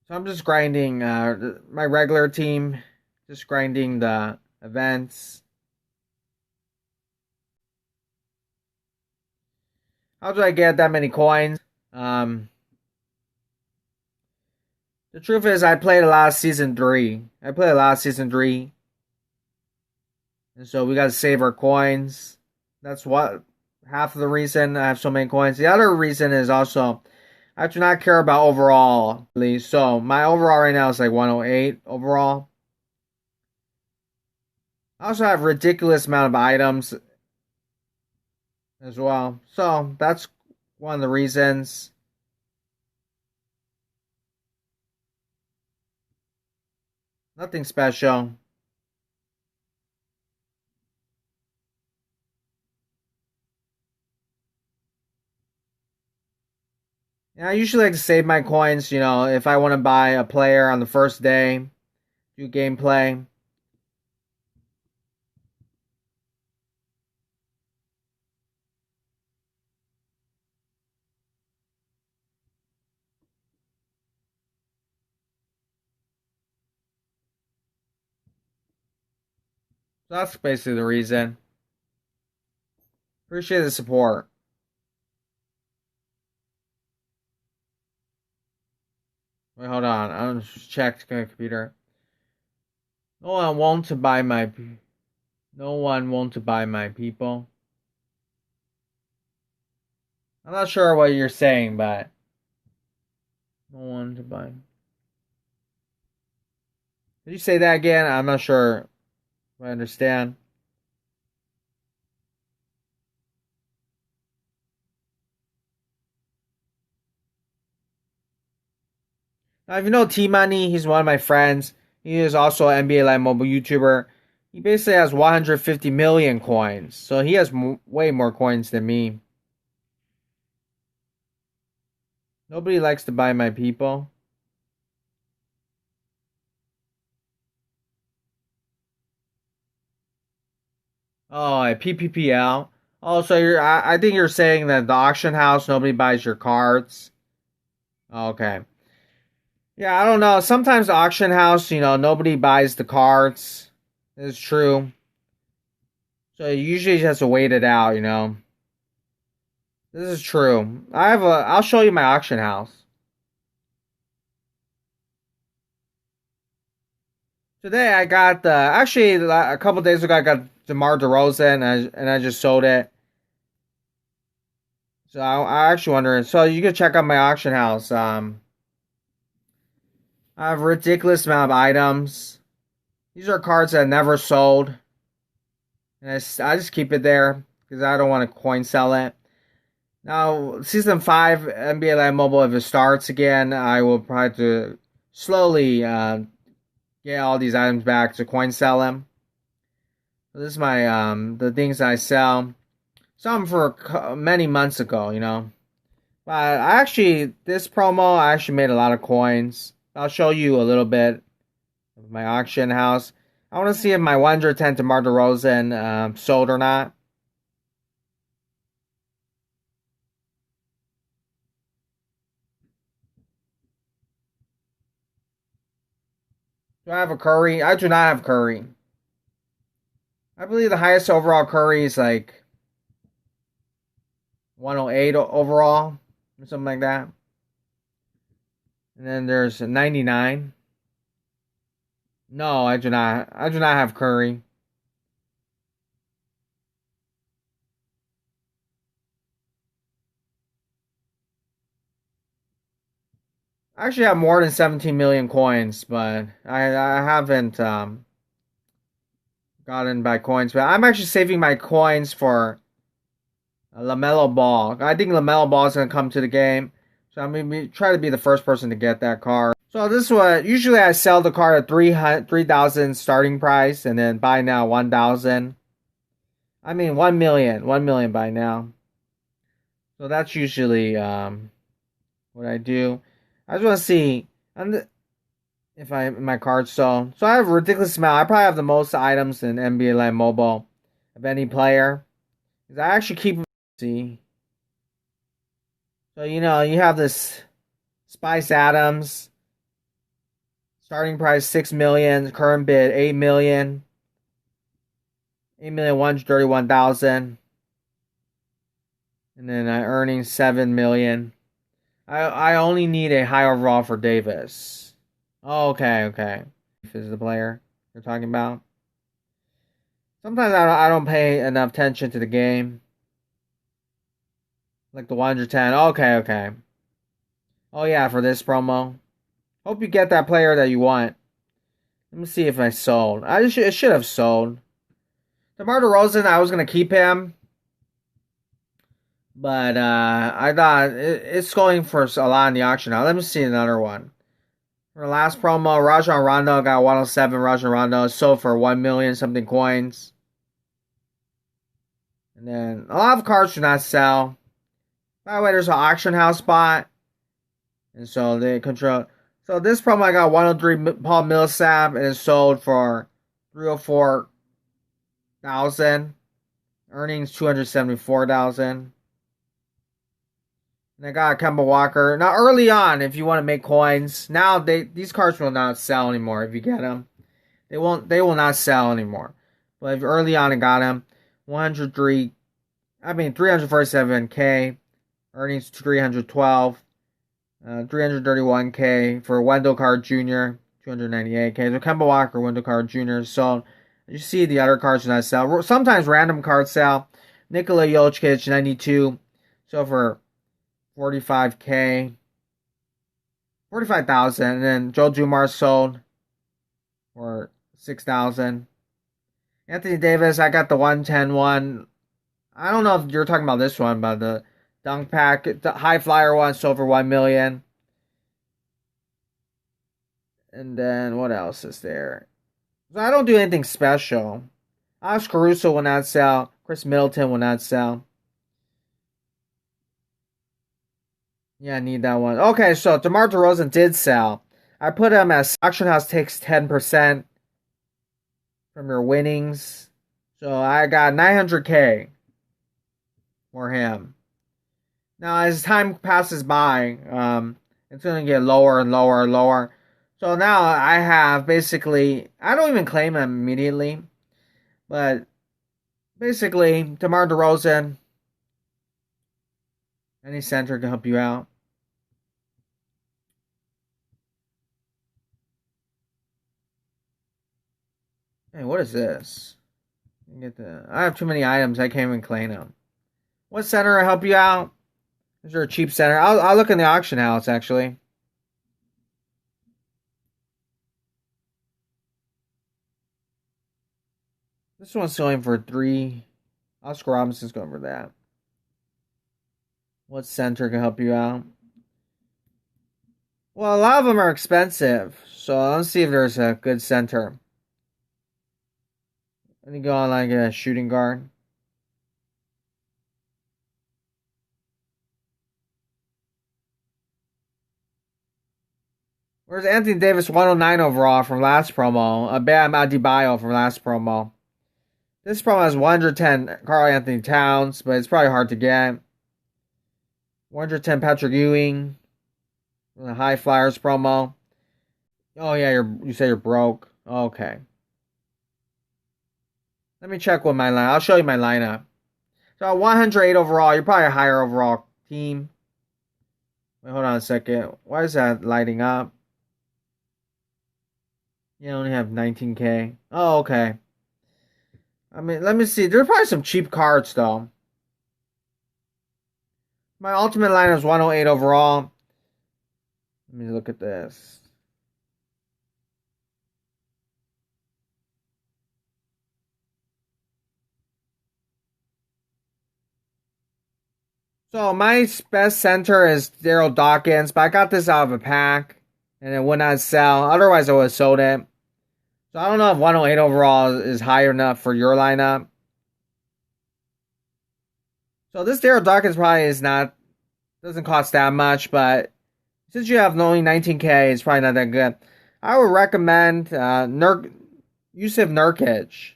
So I'm just grinding my regular team, just grinding the events. How did I get that many coins? The truth is, I played a lot of Season 3. And so we got to save our coins. That's what half of the reason I have so many coins. The other reason is also I do not care about overall. So my overall right now is like 108 overall. I also have ridiculous amount of items as well. So that's one of the reasons. Nothing special. Yeah, I usually like to save my coins, if I want to buy a player on the first day, do gameplay. So that's basically the reason. Appreciate the support. Wait, hold on. I'll just check the computer. No one wants to buy my. No one wants to buy my people. I'm not sure what you're saying, but no one to buy. Did you say that again? I'm not sure if I understand. Now, if you know T Money, he's one of my friends. He is also an NBA Live mobile YouTuber. He basically has 150 million coins, so he has way more coins than me. Nobody likes to buy my people. Oh, a PPPL. Oh, so I think you're saying that the auction house, nobody buys your cards. Okay. Yeah, I don't know. Sometimes the auction house, nobody buys the cards. It's true. So you usually just have to wait it out. This is true. I'll show you my auction house. Today I got actually a couple days ago I got DeMar DeRozan and I just sold it. So I actually wondering. So you can check out my auction house. I have a ridiculous amount of items. These are cards that I never sold, and I just keep it there because I don't want to coin sell it. Now, Season 5 NBA Live Mobile, if it starts again, I will probably to slowly get all these items back to coin sell them. So this is my the things I sell. Some for many months ago. But this promo, I actually made a lot of coins. I'll show you a little bit of my auction house. I want to see if my 110 DeMar DeRozan sold or not. Do I have a Curry? I do not have Curry. I believe the highest overall Curry is like 108 overall or something like that. And then there's a 99. No, I do not. I do not have Curry. I actually have more than 17 million coins, but I haven't gotten by coins. But I'm actually saving my coins for LaMelo Ball. I think LaMelo Ball is gonna come to the game, so I'm gonna try to be the first person to get that card. So this is what usually I sell the card at 3,000 starting price, and then buy now 1,000. I mean 1 million, 1 million by now. So that's usually what I do. I just want to see if my cards sold. So I have a ridiculous amount. I probably have the most items in NBA Live Mobile of any player. Because I actually keep. See. So you have this Spice Adams. Starting price 6 million. Current bid 8 million. 8,131,000. And then earning 7 million. I only need a high overall for Davis. Oh, okay. Is the player you're talking about? Sometimes I don't pay enough attention to the game. Like the 110. Okay. Oh yeah, for this promo. Hope you get that player that you want. Let me see if I sold. It should have sold. DeMar DeRozan, I was gonna keep him. But I thought it's going for a lot in the auction now. Let me see another one. For the last promo, Rajon Rondo got 107. Rajon Rondo sold for 1 million something coins. And then a lot of cards do not sell. By the way, there's an auction house spot. And so they control. So this promo I got 103 Paul Millsap and it sold for 304,000. Earnings 274,000. And I got Kemba Walker. Now, early on, if you want to make coins, now these cards will not sell anymore. If you get them, they will not sell anymore. But if early on I got him, 347K, earnings 312, 331K for Wendell Carter Jr., 298K. So Kemba Walker, Wendell Carter Jr. So you see the other cards that I sell. Sometimes random card sale. Nikola Jokic, 92. So for 45K, 45,000. And then Joe Dumars sold for 6,000. Anthony Davis, I got the 110 one. I don't know if you're talking about this one, but the dunk pack, the high flyer one, sold for 1 million. And then what else is there? So I don't do anything special. Alex Caruso will not sell. Chris Middleton will not sell. Yeah, I need that one. Okay, so DeMar DeRozan did sell. I put him as auction house takes 10% from your winnings. So I got 900K for him. Now, as time passes by, it's going to get lower and lower and lower. So now I have basically, I don't even claim him immediately, but basically, DeMar DeRozan, any center can help you out. Hey, what is this? I have too many items, I can't even claim them. What center will help you out? Is there a cheap center? I'll look in the auction house, actually. This one's going for 3. Oscar Robinson's going for that. What center can help you out? Well, a lot of them are expensive, so let's see if there's a good center. Let me go on like a shooting guard. Where's Anthony Davis 109 overall from last promo? Bam Adebayo from last promo. This promo has 110 Karl Anthony Towns, but it's probably hard to get. 110 Patrick Ewing. The High Flyers promo. Oh yeah, you say you're broke. Okay. Let me check with my line. I'll show you my lineup. So 108 overall. You're probably a higher overall team. Wait, hold on a second. Why is that lighting up? You only have 19K. Oh, okay. I mean, let me see. There's probably some cheap cards, though. My ultimate line is 108 overall. Let me look at this. So my best center is Daryl Dawkins, but I got this out of a pack, and it would not sell. Otherwise, I would have sold it. So I don't know if 108 overall is high enough for your lineup. So this Daryl Dawkins probably doesn't cost that much, but since you have only 19K, it's probably not that good. I would recommend Yusuf Nurkic.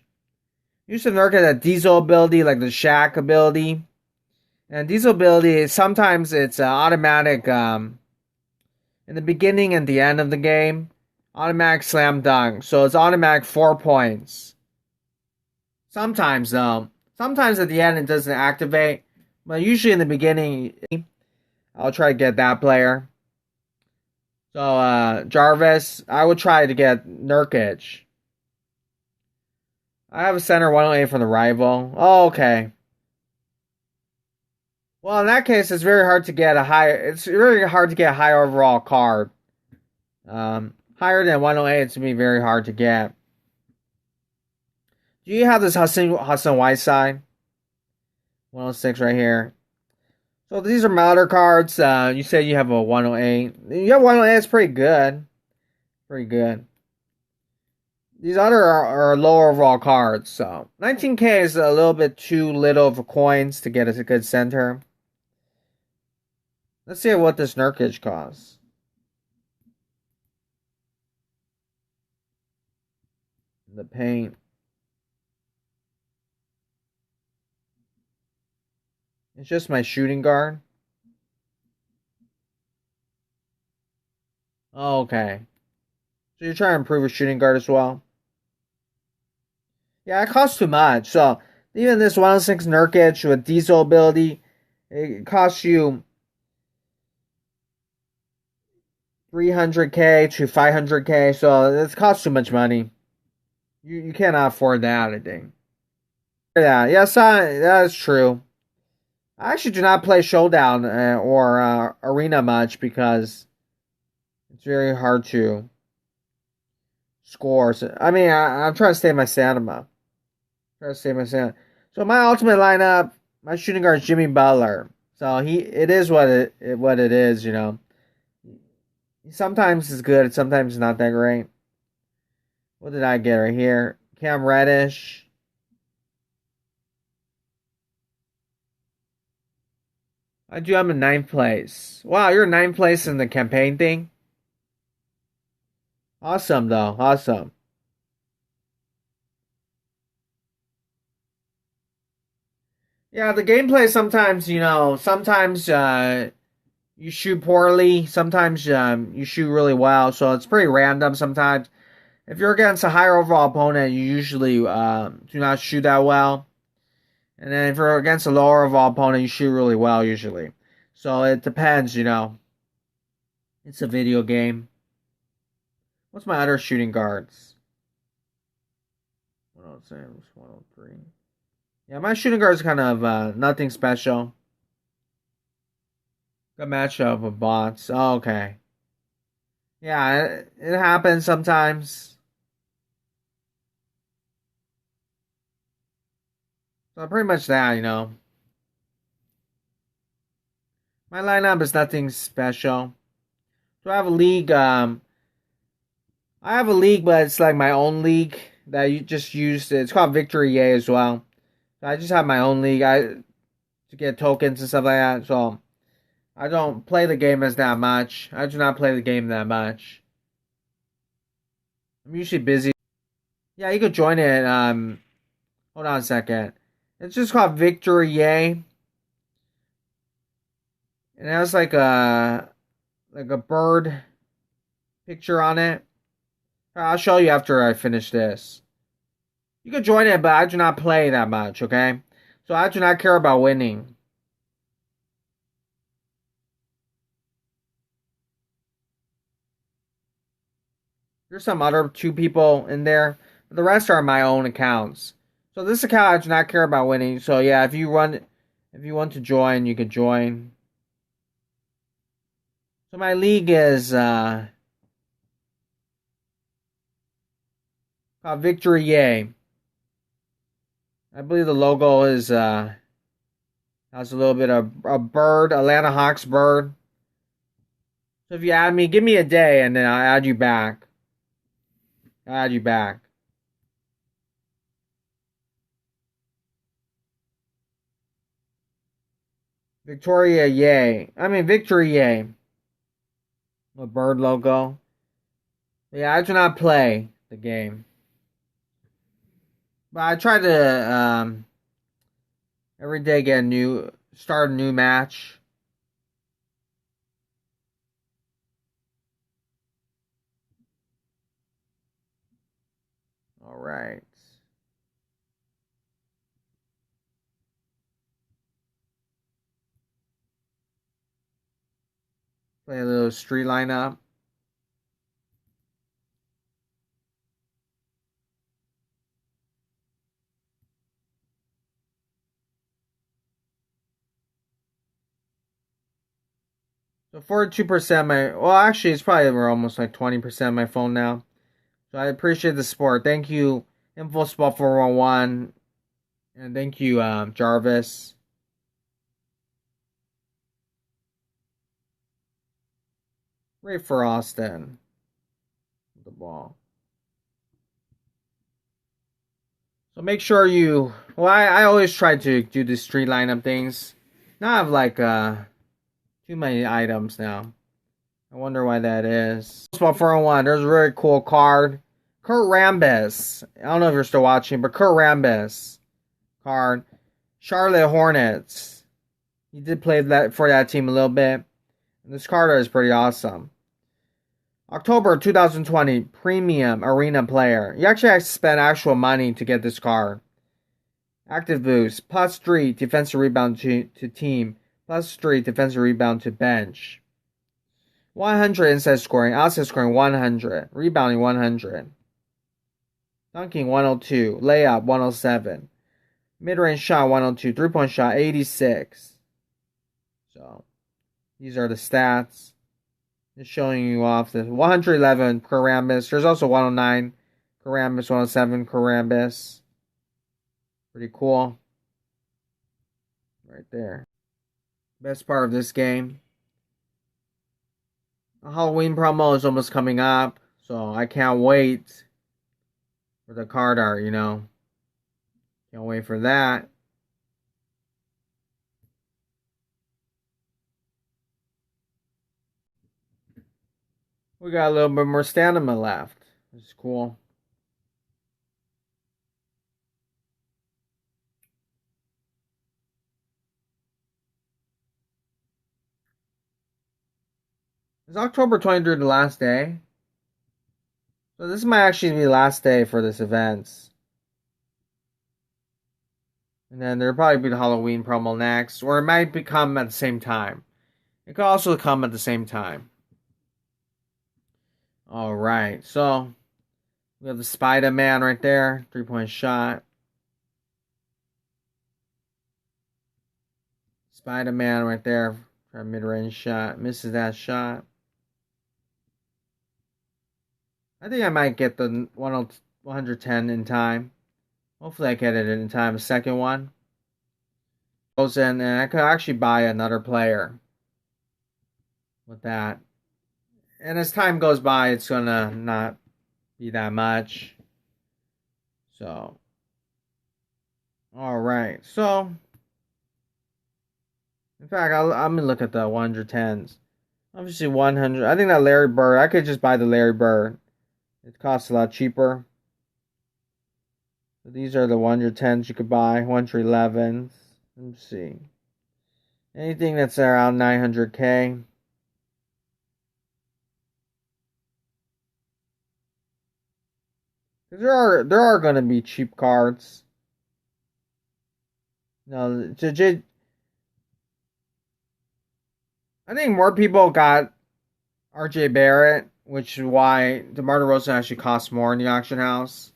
Yusuf Nurkic has a diesel ability, like the Shaq ability. And diesel ability, sometimes it's automatic in the beginning and the end of the game. Automatic slam dunk. So it's automatic 4 points. Sometimes, though. Sometimes at the end it doesn't activate. But usually in the beginning, I'll try to get that player. So, Jarvis, I would try to get Nurkic. I have a center 108 for the rival. Oh, okay. Well, in that case, it's very hard to get a higher overall card. Higher than 108, it's going to be very hard to get. Do you have this Hassan Whiteside? 106 right here. So these are Mauder cards. You say you have a 108. You have 108, it's pretty good. Pretty good. These other are lower overall cards. So 19K is a little bit too little for coins to get a good center. Let's see what this Nurkic costs. The paint. It's just my shooting guard. Oh, okay. So you're trying to improve your shooting guard as well? Yeah, it costs too much. So even this 106 Nurkic with diesel ability, it costs you 300k to 500k. So it costs too much money. You cannot afford that, I think. Yeah, yes, that is true. I actually do not play Showdown or Arena much because it's very hard to score. So, I mean, I'm trying to stay my stamina. Try to save my stamina. So my ultimate lineup, my shooting guard is Jimmy Butler. So it is what it is. You know, sometimes it's good, sometimes it's not that great. What did I get right here? Cam Reddish. I do. I'm in ninth place. Wow, you're in ninth place in the campaign thing. Awesome, though. Awesome. Yeah, the gameplay sometimes, sometimes you shoot poorly, sometimes you shoot really well, so it's pretty random sometimes. If you're against a higher overall opponent, you usually do not shoot that well. And then if you're against a lower overall opponent, you shoot really well usually. So it depends, you know. It's a video game. What's my other shooting guards? 106, 103. Yeah, my shooting guards kind of nothing special. Good matchup with bots. Oh, okay. Yeah, it happens sometimes. So pretty much that, you know. My lineup is nothing special. Do I have a league? I have a league, but it's like my own league that you just used. It's called Victory A as well. So I just have my own league. To get tokens and stuff like that. So I don't play the game as that much. I do not play the game that much. I'm usually busy. Yeah, you could join it. Hold on a second. It's just called Victory A, and it has like a bird picture on it. I'll show you after I finish this. You can join it, but I do not play that much, okay? So I do not care about winning. There's some other two people in there, but the rest are my own accounts. So this account I do not care about winning. So yeah, if you want to join, you can join. So my league is called Victory Yay. I believe the logo is has a little bit of a bird, Atlanta Hawks bird. So if you add me, give me a day and then I'll add you back. I'll add you back. Victoria Yay. I mean Victory Yay. A bird logo. Yeah, I do not play the game. But I try to every day start a new match. All right. Play a little street lineup. So 42% actually it's probably we're almost like 20% of my phone now. So I appreciate the support. Thank you, InfoSpot 411. And thank you, Jarvis. Ray for Austin. The ball. So make sure I always try to do the street lineup things. Now I have like too many items now. I wonder why that is. Spot 401, there's a very cool card. Kurt Rambis. I don't know if you're still watching, but Kurt Rambis card. Charlotte Hornets. He did play that for that team a little bit. And this card is pretty awesome. October 2020 Premium Arena Player. You actually have to spend actual money to get this card. Active Boost. +3 defensive rebound to team. +3 defensive rebound to bench. 100 inside scoring. Outside scoring 100. Rebounding 100. Dunking 102. Layup 107. Mid-range shot 102. 3-point shot 86. So these are the stats. Just showing you off the 111 Karambis. There's also 109 Karambis, 107 Karambis. Pretty cool. Right there. Best part of this game. The Halloween promo is almost coming up, so I can't wait for the card art, you know. Can't wait for that. We got a little bit more stamina left. Which is cool. Is October 23rd the last day? So this might actually be the last day for this event. And then there'll probably be the Halloween promo next. Or it might become at the same time. It could also come at the same time. Alright, so we have the Spider-Man right there. 3-point shot. Spider-Man right there for a mid-range shot. Misses that shot. I think I might get the 110 in time. Hopefully I get it in time. The second one goes in, and I could actually buy another player with that. And as time goes by, it's gonna not be that much. So, all right. So, in fact, I'm gonna look at the 110s. Obviously, 100. I think that Larry Bird. I could just buy the Larry Bird. It costs a lot cheaper. So these are the 110s you could buy. 111s. Let's see. Anything that's around 900K. There are going to be cheap cards. No, I think more people got RJ Barrett, which is why DeMar DeRozan actually costs more in the auction house.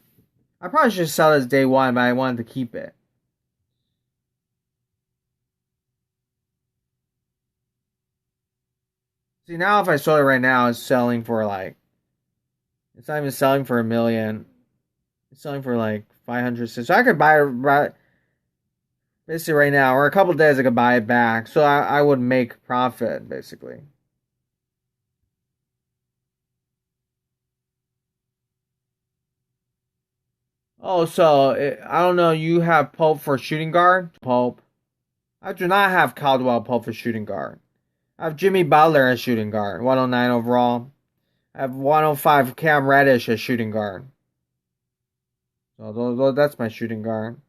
I probably should sell this day one, but I wanted to keep it. See, now if I sold it right now, it's selling for like, it's not even selling for $1 million. It's selling for like 500. So I could buy it basically right now, or a couple days I could buy it back. So I would make profit basically. Oh, so I don't know. You have Pope for shooting guard? Pope. I do not have Caldwell Pope for shooting guard. I have Jimmy Butler as shooting guard, 109 overall. I have 105 Cam Reddish as shooting guard. So that's my shooting guard.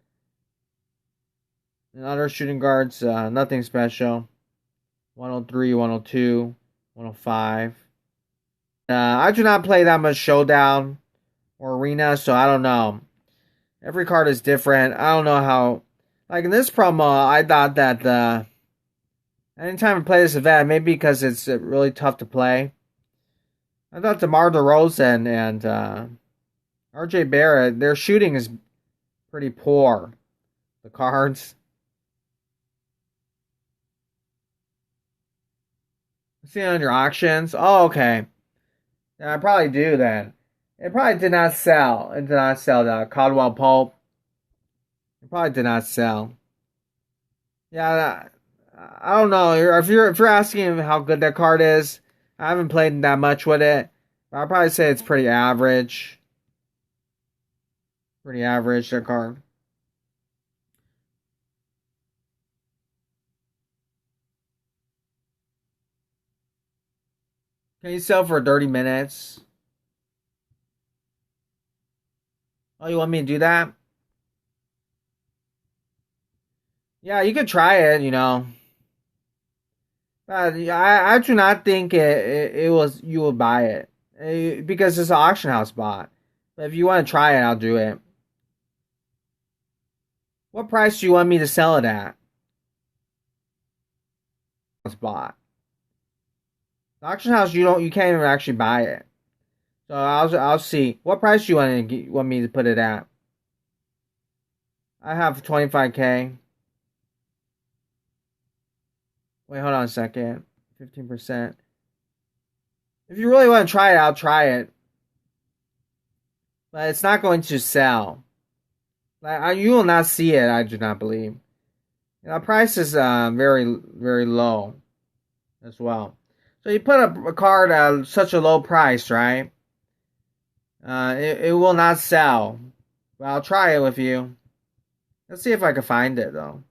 And other shooting guards, nothing special. 103, 102, 105. I do not play that much Showdown or Arena, so I don't know. Every card is different. I don't know how. Like in this promo, I thought that anytime I play this event, maybe because it's really tough to play, I thought DeMar DeRozan and RJ Barrett, their shooting is pretty poor. The cards. See on your auctions. Oh, okay. Yeah, I probably do then. It probably did not sell. It did not sell the Caldwell Pope. It probably did not sell. Yeah, I don't know. If you're asking how good that card is, I haven't played that much with it. But I'll probably say it's pretty average. Pretty average, that card. Can you sell for 30 minutes? Oh, you want me to do that? Yeah, you could try it, you know. But I do not think it was you would buy it. because it's an auction house bot. But if you want to try it, I'll do it. What price do you want me to sell it at? Bot. The auction house, you can't even actually buy it. So I'll see. What price do you want me to put it at? I have 25K. Wait, hold on a second. 15%. If you really want to try it, I'll try it. But it's not going to sell. You will not see it, I do not believe. The price is very, very low as well. So you put a card at such a low price, right? It will not sell. But I'll try it with you. Let's see if I can find it, though.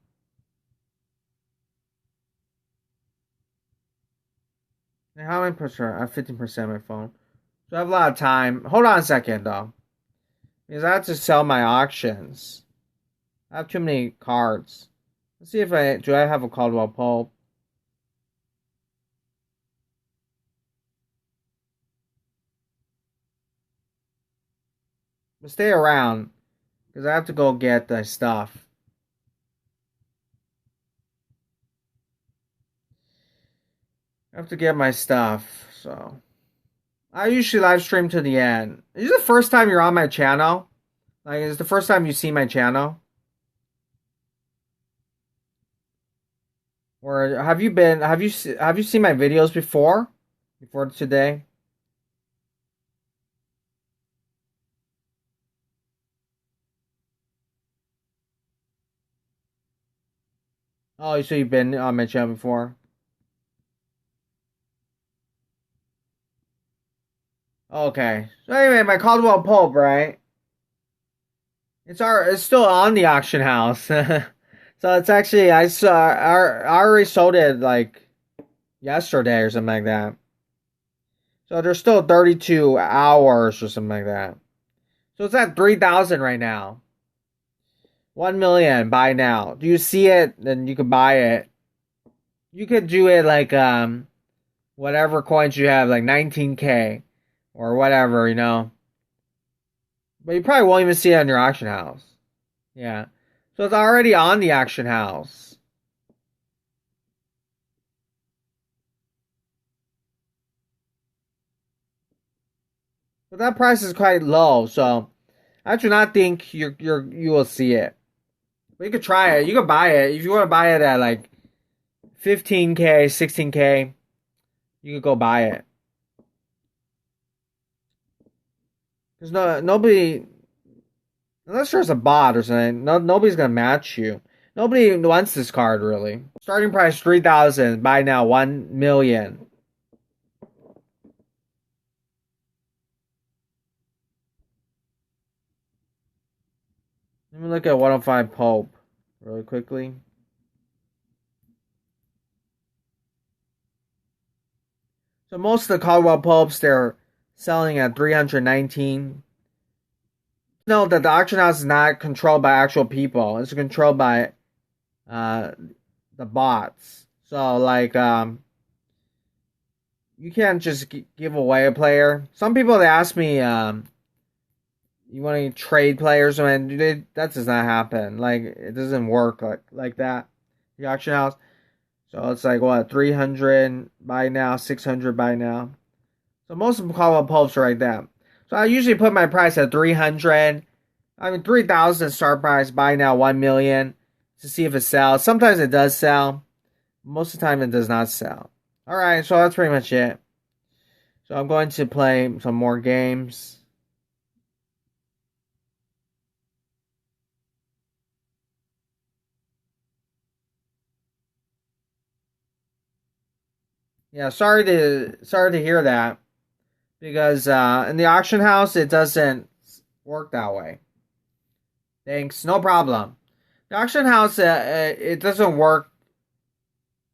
How many percent? I have 15% on my phone. So I have a lot of time. Hold on a second, though. Because I have to sell my auctions. I have too many cards. Let's see if I have a Caldwell Pope. But stay around. Because I have to go get the stuff. I have to get my stuff, so I usually live stream to the end. Is this the first time you're on my channel? Like, is the first time you see my channel? Or have you seen my videos before? Before today? Oh, so you've been on my channel before? Okay. So anyway, my Caldwell Pope, right? It's still on the auction house. So it's actually I already sold it like yesterday or something like that. So there's still 32 hours or something like that. So it's at 3,000 right now. 1 million, buy now. Do you see it? Then you can buy it. You could do it like whatever coins you have, like 19K or whatever, you know. But you probably won't even see it on your auction house. Yeah. So it's already on the auction house. But that price is quite low, so I do not think you will see it. But you could try it. You could buy it. If you want to buy it at like 15K, 16K, you could go buy it. Because nobody, unless there's a bot or something, nobody's gonna match you. Nobody wants this card really. Starting price 3,000. Buy now 1 million. Let me look at 105 Pope really quickly. So most of the Caldwell Popes, they're selling at 319. Note that the auction house is not controlled by actual people. It's controlled by the bots. So like you can't just give away a player. Some people they ask me you want to trade players, and that does not happen. Like it doesn't work like that. The auction house. So it's like what 300 buy now, 600 buy now. So most of them call up Popes right there. So I usually put my price at 300. I mean 3,000 start price, buy now 1 million to see if it sells. Sometimes it does sell. Most of the time it does not sell. Alright, so that's pretty much it. So I'm going to play some more games. Yeah, sorry to hear that. Because in the auction house it doesn't work that way. Thanks, no problem. The auction house it doesn't work.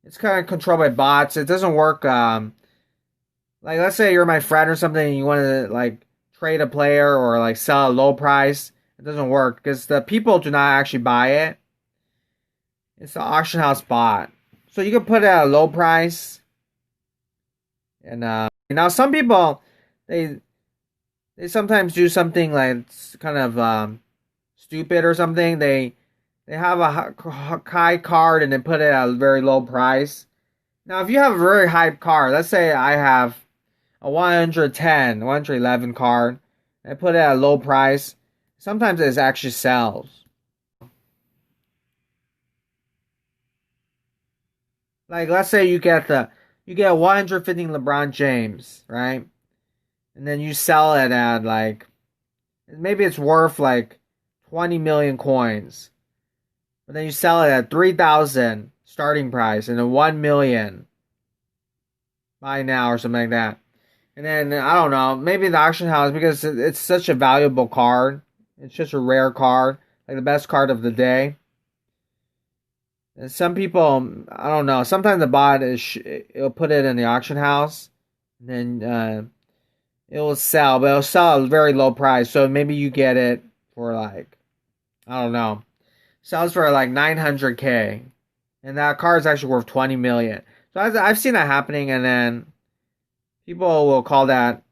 It's kind of controlled by bots. It doesn't work. Like let's say you're my friend or something, and you want to like trade a player or like sell a low price. It doesn't work because the people do not actually buy it. It's the auction house bot. So you can put it at a low price. And now some people they they sometimes do something like kind of stupid or something. They have a high card and then put it at a very low price. Now, if you have a very high card, let's say I have a 110, 111 card, and I put it at a low price, sometimes it actually sells. Like, let's say you get 115 LeBron James, right? And then you sell it at like maybe it's worth like 20 million coins. But then you sell it at 3,000 starting price and then 1 million buy now or something like that. And then I don't know, maybe the auction house because it's such a valuable card. It's just a rare card, like the best card of the day. And some people, I don't know. Sometimes the bot it'll put it in the auction house, and then it will sell, but it'll sell at a very low price. So maybe you get it for like I don't know, sells for like 900K, and that card is actually worth 20 million. So I've seen that happening, and then people will call that.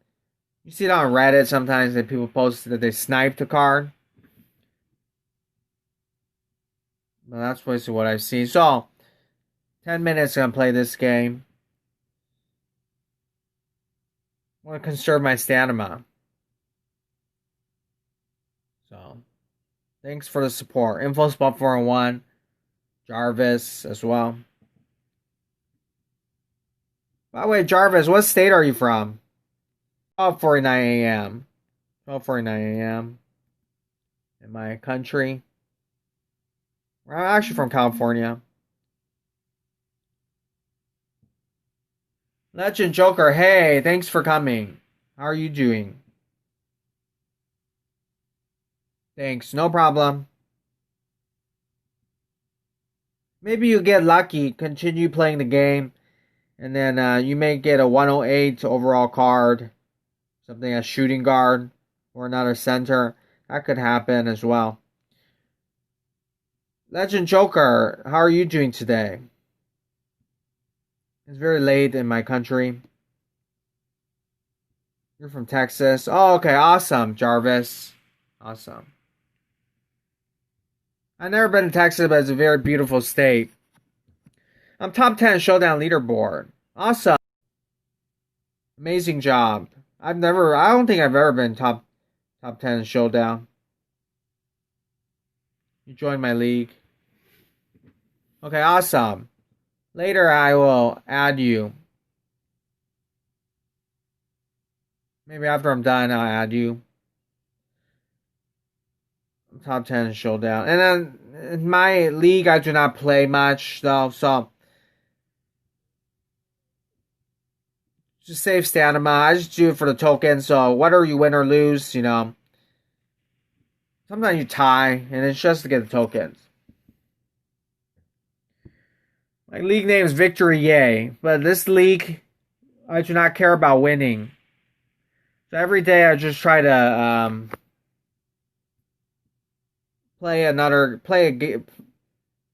You see it on Reddit sometimes that people post that they sniped a card. Well, that's basically what I've seen. So, 10 minutes gonna play this game. I want to conserve my stamina. So, thanks for the support. Info spot 401. Jarvis as well. By the way, Jarvis, what state are you from? 12:49 a.m. 12:49 a.m. in my country. I'm actually from California. Legend Joker, hey, thanks for coming. How are you doing? Thanks, no problem. Maybe you get lucky, continue playing the game, and then you may get a 108 overall card, something a shooting guard, or another center. That could happen as well. Legend Joker, how are you doing today? It's very late in my country. You're from Texas. Oh, okay, awesome, Jarvis. Awesome. I've never been to Texas, but it's a very beautiful state. I'm top 10 showdown leaderboard. Awesome. Amazing job. I don't think I've ever been top 10 showdown. You joined my league. Okay, awesome. Later I will add you. Maybe after I'm done, I'll add you. Top 10 showdown. And then in my league, I do not play much, though, so just save stamina. I just do it for the token, so whether you win or lose, sometimes you tie, and it's just to get the tokens. My league name is Victory Yay, but this league, I do not care about winning. So every day I just try to play a game.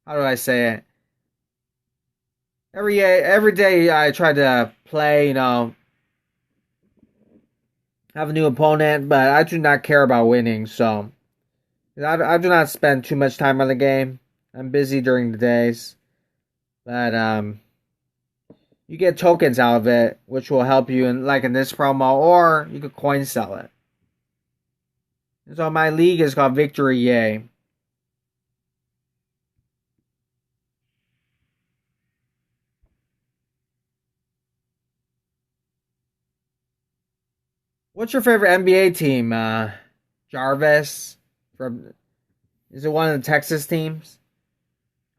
How do I say it? Every day I try to play, have a new opponent, but I do not care about winning, so I do not spend too much time on the game. I'm busy during the days. But you get tokens out of it, which will help you in this promo, or you could coin sell it. And so my league is called Victory Yay. What's your favorite NBA team? Jarvis? Is it one of the Texas teams?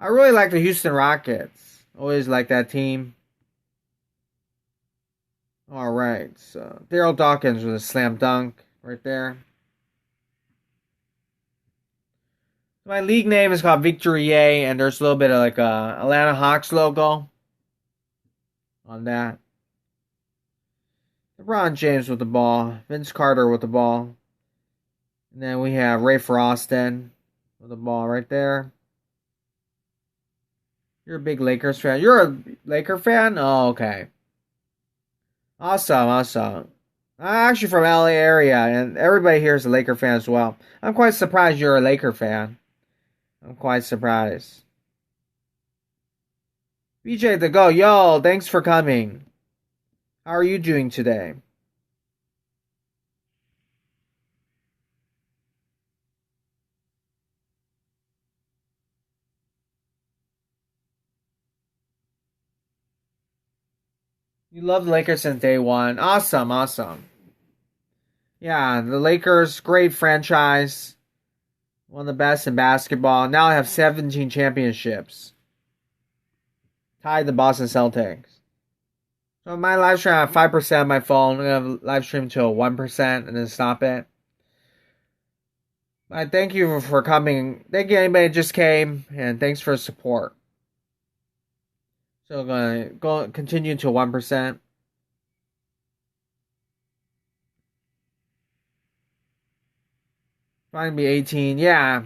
I really like the Houston Rockets. Always like that team. Alright, so Daryl Dawkins with a slam dunk right there. My league name is called Victory Yay, and there's a little bit of like a Atlanta Hawks logo on that. LeBron James with the ball. Vince Carter with the ball. And then we have Ray Froston with the ball right there. You're a big Lakers fan. You're a Laker fan? Oh, okay. Awesome. I'm actually from LA area, and everybody here is a Laker fan as well. I'm quite surprised you're a Laker fan. I'm quite surprised. BJ the Go, yo, thanks for coming. How are you doing today? You love the Lakers since day one. Awesome, awesome. Yeah, the Lakers, great franchise. One of the best in basketball. Now I have 17 championships. Tied the Boston Celtics. So my live stream, I have 5% on my phone. I'm going to live stream to 1% and then stop it. I thank you for coming. Thank you anybody that just came. And thanks for support. So I'm going to go continue to 1%. Trying to be 18. Yeah.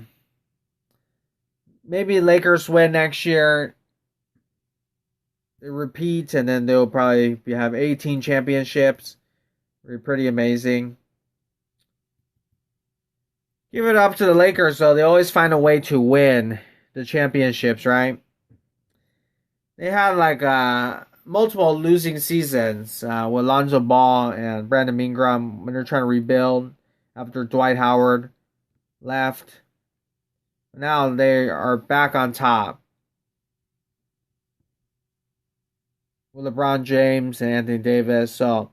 Maybe Lakers win next year. They repeat, and then they'll probably have 18 championships. It'll be pretty amazing. Give it up to the Lakers, though. They always find a way to win the championships, right? They had like multiple losing seasons with Lonzo Ball and Brandon Ingram when they're trying to rebuild after Dwight Howard left. Now they are back on top with LeBron James and Anthony Davis. So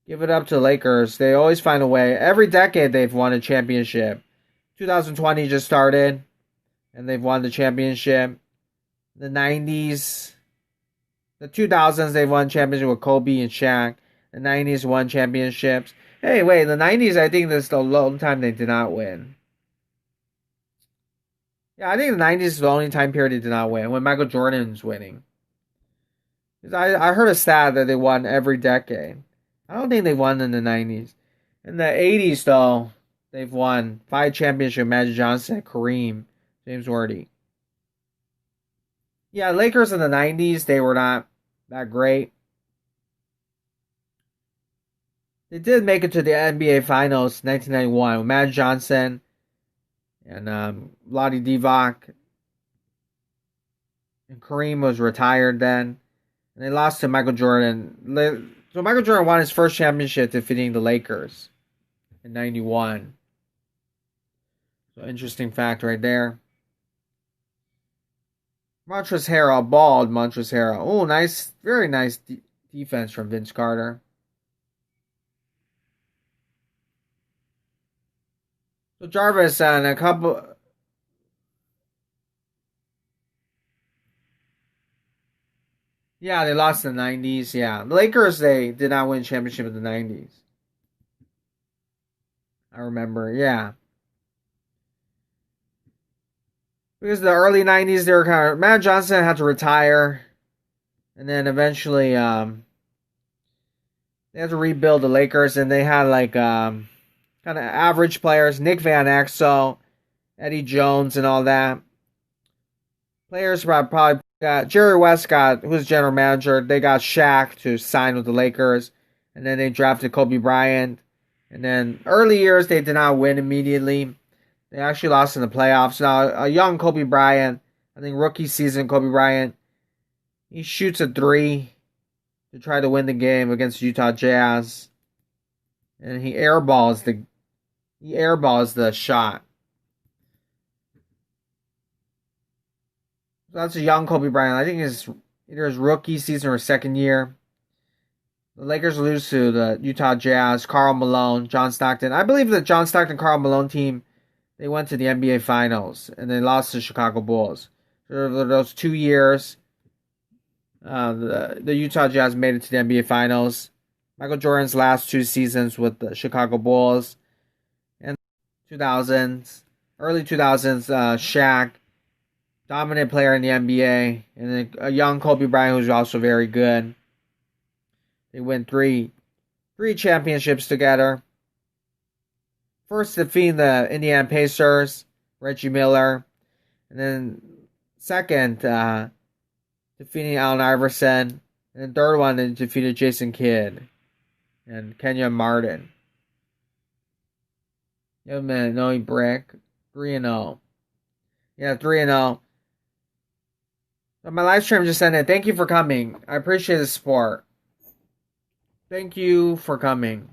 give it up to the Lakers. They always find a way. Every decade they've won a championship. 2020 just started, and they've won the championship. The 90s, the 2000s, they've won championship with Kobe and Shaq. The 90s won championships. Hey, wait, the 90s, I think this is the long time they did not win. Yeah, I think the 90s is the only time period they did not win, when Michael Jordan's winning. I heard a stat that they won every decade. I don't think they won in the 90s. In the 80s, though, they've won 5 championships. Magic Johnson, Kareem, James Worthy. Yeah, Lakers in the 90s, they were not that great. They did make it to the NBA Finals 1991 with Magic Johnson and Vlade Divac. And Kareem was retired then. And they lost to Michael Jordan. So Michael Jordan won his first championship defeating the Lakers in 91. So interesting fact right there. Montrezl Harrell, bald Montrezl Harrell. Oh, nice, very nice defense from Vince Carter. So Jarvis and a couple. Yeah, they lost in the 90s. Yeah, the Lakers, they did not win championship in the 90s. I remember. Yeah. Because the early 90s, they were kind of. Matt Johnson had to retire. And then eventually, they had to rebuild the Lakers. And they had like kind of average players. Nick Van Exel, Eddie Jones, and all that. Players probably got. Jerry West got, who's general manager. They got Shaq to sign with the Lakers. And then they drafted Kobe Bryant. And then early years, they did not win immediately. They actually lost in the playoffs. Now, a young Kobe Bryant, I think rookie season Kobe Bryant, he shoots a 3 to try to win the game against Utah Jazz. And he airballs the shot. So that's a young Kobe Bryant. I think it's either his rookie season or second year. The Lakers lose to the Utah Jazz, Karl Malone, John Stockton. I believe the John Stockton, Karl Malone team, they went to the NBA Finals, and they lost to the Chicago Bulls. So those 2 years, the Utah Jazz made it to the NBA Finals. Michael Jordan's last 2 seasons with the Chicago Bulls. And 2000s, early 2000s, Shaq, dominant player in the NBA. And then a young Kobe Bryant who's also very good. They win three championships together. First defeating the Indiana Pacers, Reggie Miller. And then second, defeating Allen Iverson. And the third one, they defeated Jason Kidd And Kenya Martin. Yeah, man, no brick. 3-0. Yeah, 3-0. My live stream just ended. Thank you for coming. I appreciate the support. Thank you for coming.